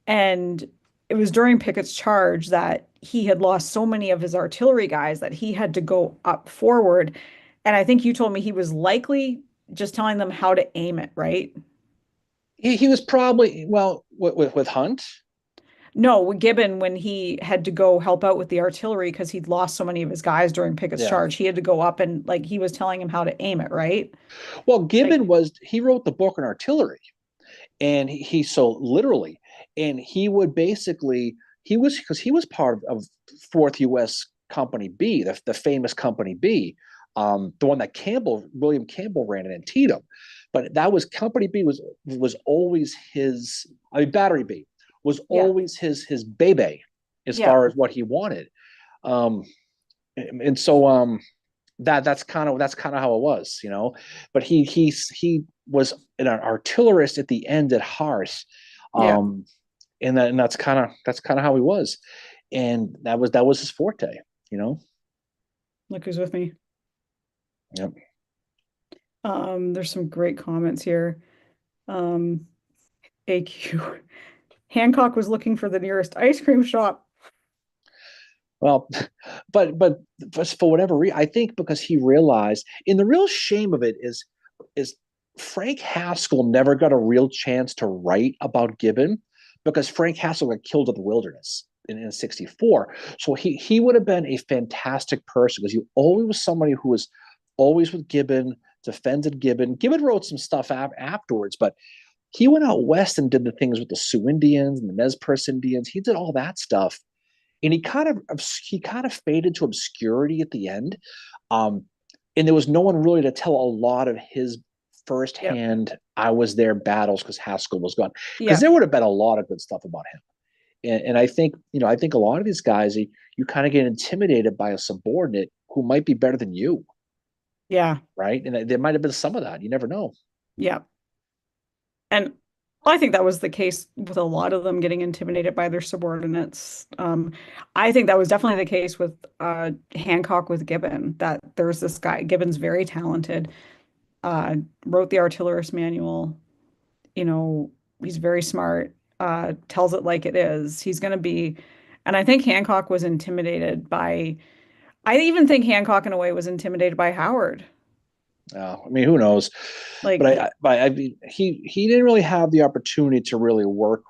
S2: And it was during Pickett's charge that he had lost so many of his artillery guys that he had to go up forward. And I think you told me he was likely just telling them how to aim it, right?
S1: He was probably, well, with Hunt.
S2: No, Gibbon, when he had to go help out with the artillery because he'd lost so many of his guys during Pickett's
S1: Yeah.
S2: charge, he had to go up and like he was telling him how to aim it, right?
S1: Well,
S2: Like,
S1: he wrote the book on artillery, and he so literally, and he would basically, because he was part of Fourth U.S. Company B, the famous Company B, the one that William Campbell ran in Antietam. But that was Company B was always his. I mean, Battery B was
S2: yeah,
S1: always his baby as
S2: yeah,
S1: far as what he wanted. Um, and so that's kind of how it was, you know. But he was an artillerist at the end at heart,
S2: yeah.
S1: um, and that's kind of how he was, and that was his forte, you know.
S2: Look who's with me.
S1: Yep.
S2: There's some great comments here. Um, AQ. Hancock was looking for the nearest ice cream shop.
S1: Well, but for whatever reason, I think because he realized, and the real shame of it is Frank Haskell never got a real chance to write about Gibbon because Frank Haskell got killed in the wilderness in 64. So he would have been a fantastic person because he always was somebody who was always with Gibbon, defended Gibbon. Gibbon wrote some stuff afterwards, but he went out west and did the things with the Sioux Indians and the Nez Perce Indians. He did all that stuff, and he kind of faded to obscurity at the end. Um, and there was no one really to tell a lot of his
S2: Yep.
S1: firsthand I was there battles because Haskell was gone. Because
S2: Yeah.
S1: there would have been a lot of good stuff about him. And I think a lot of these guys, you kind of get intimidated by a subordinate who might be better than you,
S2: Yeah.
S1: right? And there might have been some of that. You never know.
S2: Yeah. And I think that was the case with a lot of them getting intimidated by their subordinates. I think that was definitely the case with Hancock with Gibbon, that there's this guy, Gibbon's very talented, wrote the artillerist manual, you know, he's very smart, tells it like it is. He's going to be, and I think Hancock was intimidated by, I even think Hancock in a way was intimidated by Howard.
S1: I mean, who knows? But
S2: Like,
S1: I mean, he didn't really have the opportunity to really work.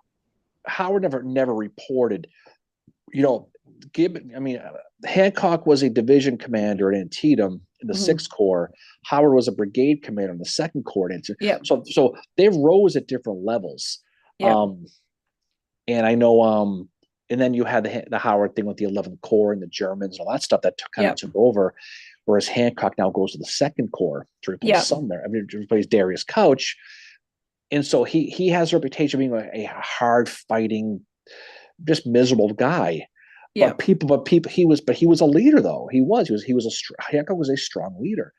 S1: Howard never reported, you know. Gibbon, I mean, Hancock was a division commander in Antietam in the
S2: mhm.
S1: Sixth Corps. Howard was a brigade commander in the Second Corps.
S2: Yeah,
S1: So they rose at different levels.
S2: yeah,
S1: Um, and I know, and then you had the Howard thing with the 11th Corps and the Germans and all that stuff that kind of
S2: yeah,
S1: took over. Whereas Hancock now goes to the Second Corps to replace
S2: yeah,
S1: Sumner. I mean, to replace Darius Couch. And so he has a reputation of being a hard fighting, just miserable guy.
S2: yeah,
S1: He was a leader though. Hancock was a strong leader,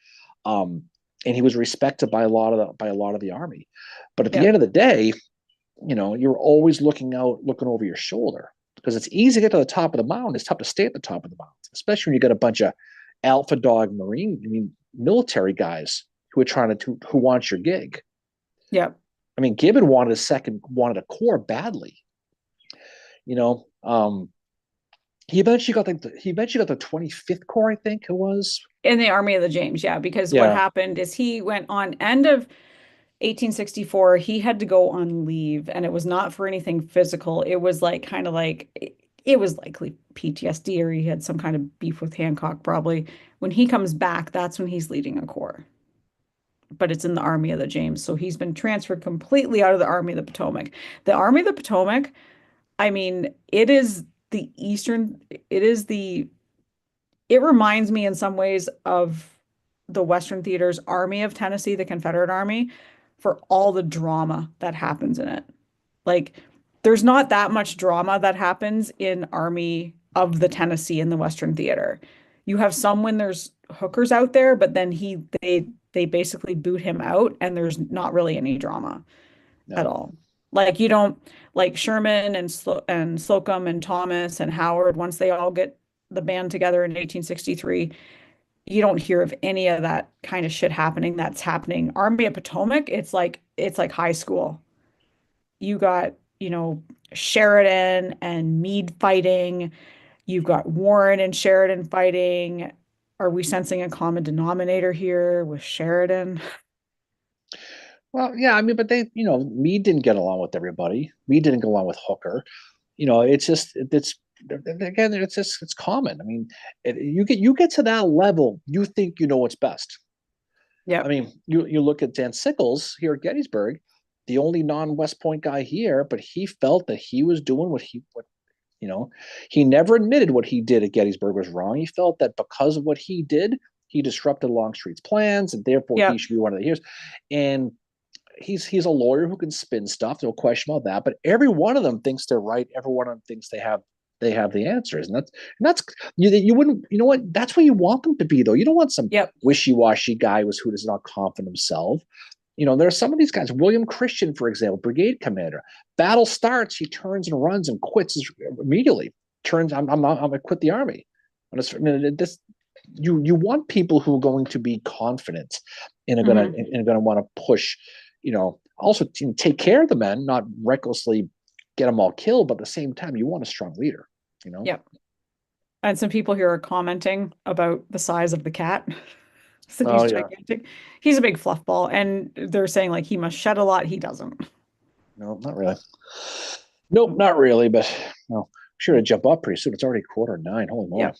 S1: um, and he was respected by a lot of the army. But at the
S2: yeah,
S1: end of the day, you're always looking over your shoulder because it's easy to get to the top of the mountain. It's tough to stay at the top of the mountain, especially when you got a bunch of alpha dog military guys who want your gig.
S2: yeah.
S1: I mean, Gibbon wanted a corps badly. You know, he eventually got the 25th Corps, I think it was.
S2: In the Army of the James, yeah, because what
S1: Yeah,
S2: happened is he went on end of 1864, he had to go on leave, and it was not for anything physical. It was like kind of like it was likely PTSD, or he had some kind of beef with Hancock probably. When he comes back, that's when he's leading a corps, but it's in the Army of the James. So he's been transferred completely out of the Army of the Potomac. The Army of the Potomac, I mean, the eastern, it is the it reminds me in some ways of the Western Theater's Army of Tennessee, the Confederate Army, for all the drama that happens in it. Like, there's not that much drama that happens in Army of the Tennessee in the Western Theater. You have some when there's hookers out there, but then they basically boot him out, and there's not really any drama at
S1: no,
S2: all. Like you don't like Sherman and Slocum and Thomas and Howard once they all get the band together in 1863, you don't hear of any of that kind of shit happening that's happening. Army of Potomac, it's like high school. You got, Sheridan and Meade fighting. You've got Warren and Sheridan fighting. Are we sensing a common denominator here with Sheridan?
S1: well, yeah, I mean, but Meade didn't get along with everybody. Meade didn't get along with Hooker. it's just it's again, it's common. I mean, you get to that level, you think you know what's best. I
S2: Yep.
S1: mean, you look at Dan Sickles here at Gettysburg, the only non-West Point guy here, but he felt that he was doing what you know, he never admitted what he did at Gettysburg was wrong. He felt that because of what he did, he disrupted Longstreet's plans, and therefore he
S2: Yep.
S1: should be one of the heroes. And he's a lawyer who can spin stuff. No question about that. But every one of them thinks they're right. Every one of them thinks they have the answers, and that's you wouldn't, you know what, that's what you want them to be, though. You don't want some
S2: Yep.
S1: wishy-washy guy who is not confident himself. There are some of these guys. William Christian, for example, brigade commander. Battle starts, he turns and runs and quits immediately. I'm gonna quit the army. You want people who are going to be confident and are gonna
S2: Hmm.
S1: and are gonna want to push. Also take care of the men, not recklessly get them all killed, but at the same time, you want a strong leader.
S2: Yep. And some people here are commenting about the size of the cat. So
S1: Oh
S2: he's
S1: yeah,
S2: gigantic. He's a big fluff ball, and they're saying like he must shed a lot. He doesn't.
S1: no, not really. Nope, not really. But no, sure to jump up pretty soon. It's already 9:15. Holy moly!
S2: Yep.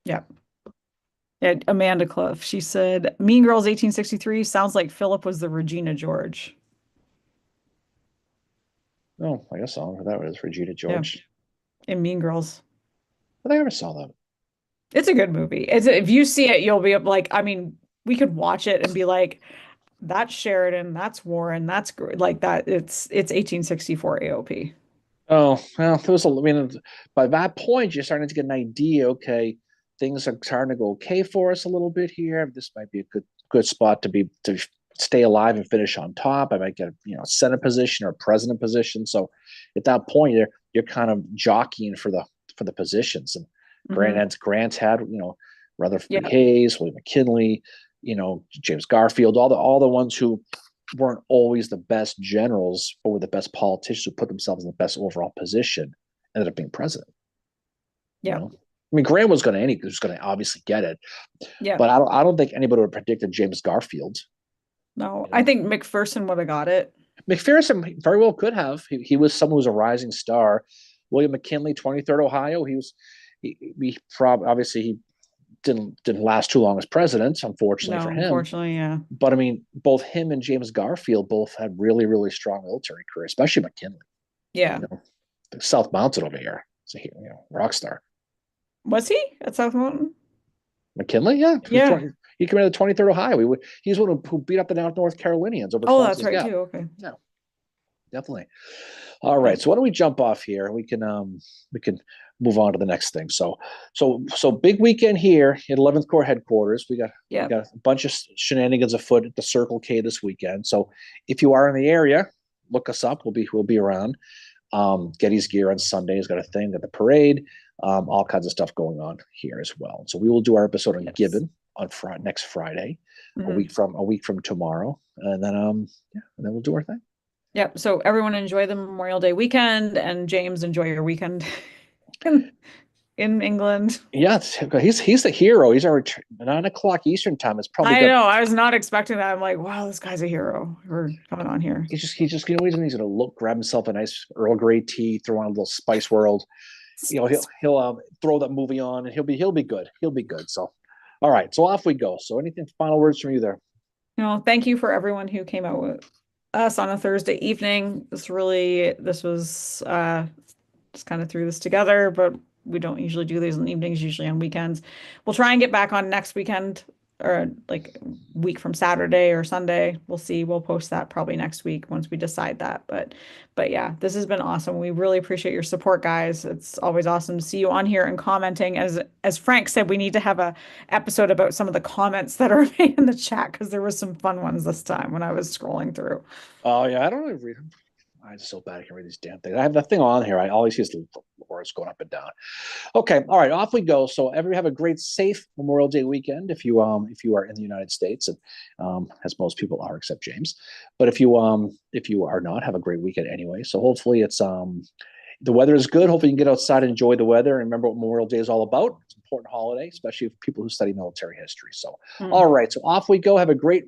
S2: Yep. Yeah, Amanda Cliff. She said, "Mean Girls 1863 sounds like Philip was the Regina George."
S1: No, I guess so. That was Regina
S2: Yeah,
S1: George.
S2: in Mean Girls.
S1: I think I never saw that.
S2: It's a good movie. If you see it, you'll be like, I mean, we could watch it and be like, that's Sheridan, that's Warren, that's like that. It's 1864 AOP.
S1: Oh, well, there was I mean, by that point, you're starting to get an idea. Okay, things are starting to go okay for us a little bit here. This might be a good spot to stay alive and finish on top. I might get a Senate position or president position. So at that point, you're kind of jockeying for the positions. And
S2: Hmm.
S1: Grant had Rutherford B.
S2: Yeah.
S1: Hayes, William McKinley, James Garfield, all the ones who weren't always the best generals, but were the best politicians who put themselves in the best overall position, ended up being president. You
S2: Yeah.
S1: know, I mean, Graham was going to obviously get it,
S2: Yeah.
S1: but I don't think anybody would have predicted James Garfield.
S2: No,
S1: You
S2: I
S1: know,
S2: think McPherson would have got it.
S1: McPherson very well could have. He was someone who was a rising star. William McKinley, 23rd Ohio. He obviously he didn't last too long as president, unfortunately
S2: No,
S1: for him.
S2: unfortunately, yeah.
S1: But I mean, both him and James Garfield both had really, really strong military career, especially McKinley.
S2: Yeah.
S1: You know, South Mountain over here. It's a rock star.
S2: Was he at South Mountain?
S1: McKinley, yeah,
S2: Yeah.
S1: he commanded the 23rd Ohio. He's one who beat up the North Carolinians over
S2: Oh, that's
S1: Swanson's
S2: right
S1: Gap.
S2: too. Okay.
S1: Yeah, definitely. All
S2: Yeah.
S1: right, so why don't we jump off here? We can move on to the next thing. So big weekend here at 11th Corps headquarters. We
S2: Yeah.
S1: got a bunch of shenanigans afoot at the Circle K this weekend. So if you are in the area, look us up. We'll be around. Getty's Gear on Sunday has got a thing at the parade. All kinds of stuff going on here as well. So we will do our episode on
S2: Yes.
S1: Gibbon on next Friday, a
S2: Hmm.
S1: week from tomorrow, and then we'll do our thing.
S2: Yep. So everyone enjoy the Memorial Day weekend, and James, enjoy your weekend in, in England.
S1: Yeah, he's the hero. He's our 9 o'clock Eastern time. It's probably
S2: I
S1: got.
S2: know. I was not expecting that. I'm like, wow, this guy's a hero. We're coming on here.
S1: He's just he's gonna grab himself a nice Earl Grey tea, throw on a little Spice World. He'll throw that movie on, and he'll be good. He'll be good. So, all right. So off we go. So anything final words from you there?
S2: Thank you for everyone who came out with us on a Thursday evening. This was just kind of threw this together, but we don't usually do these in the evenings, usually on weekends. We'll try and get back on next weekend or like week from Saturday or Sunday. We'll see. We'll post that probably next week once we decide that. But yeah, this has been awesome. We really appreciate your support, guys. It's always awesome to see you on here and commenting. As Frank said, we need to have a episode about some of the comments that are made in the chat because there was some fun ones this time when I was scrolling through.
S1: Oh yeah, I don't really read them. I'm so bad I can read these damn things. I have that thing on here. I always see the words going up and down. Okay, all right, off we go. So everybody have a great, safe Memorial Day weekend if you are in the United States, and as most people are, except James. But if you are not, have a great weekend anyway. So hopefully the weather is good. Hopefully you can get outside and enjoy the weather and remember what Memorial Day is all about. It's an important holiday, especially for people who study military history. So,
S2: Hmm.
S1: all right, so off we go. Have a great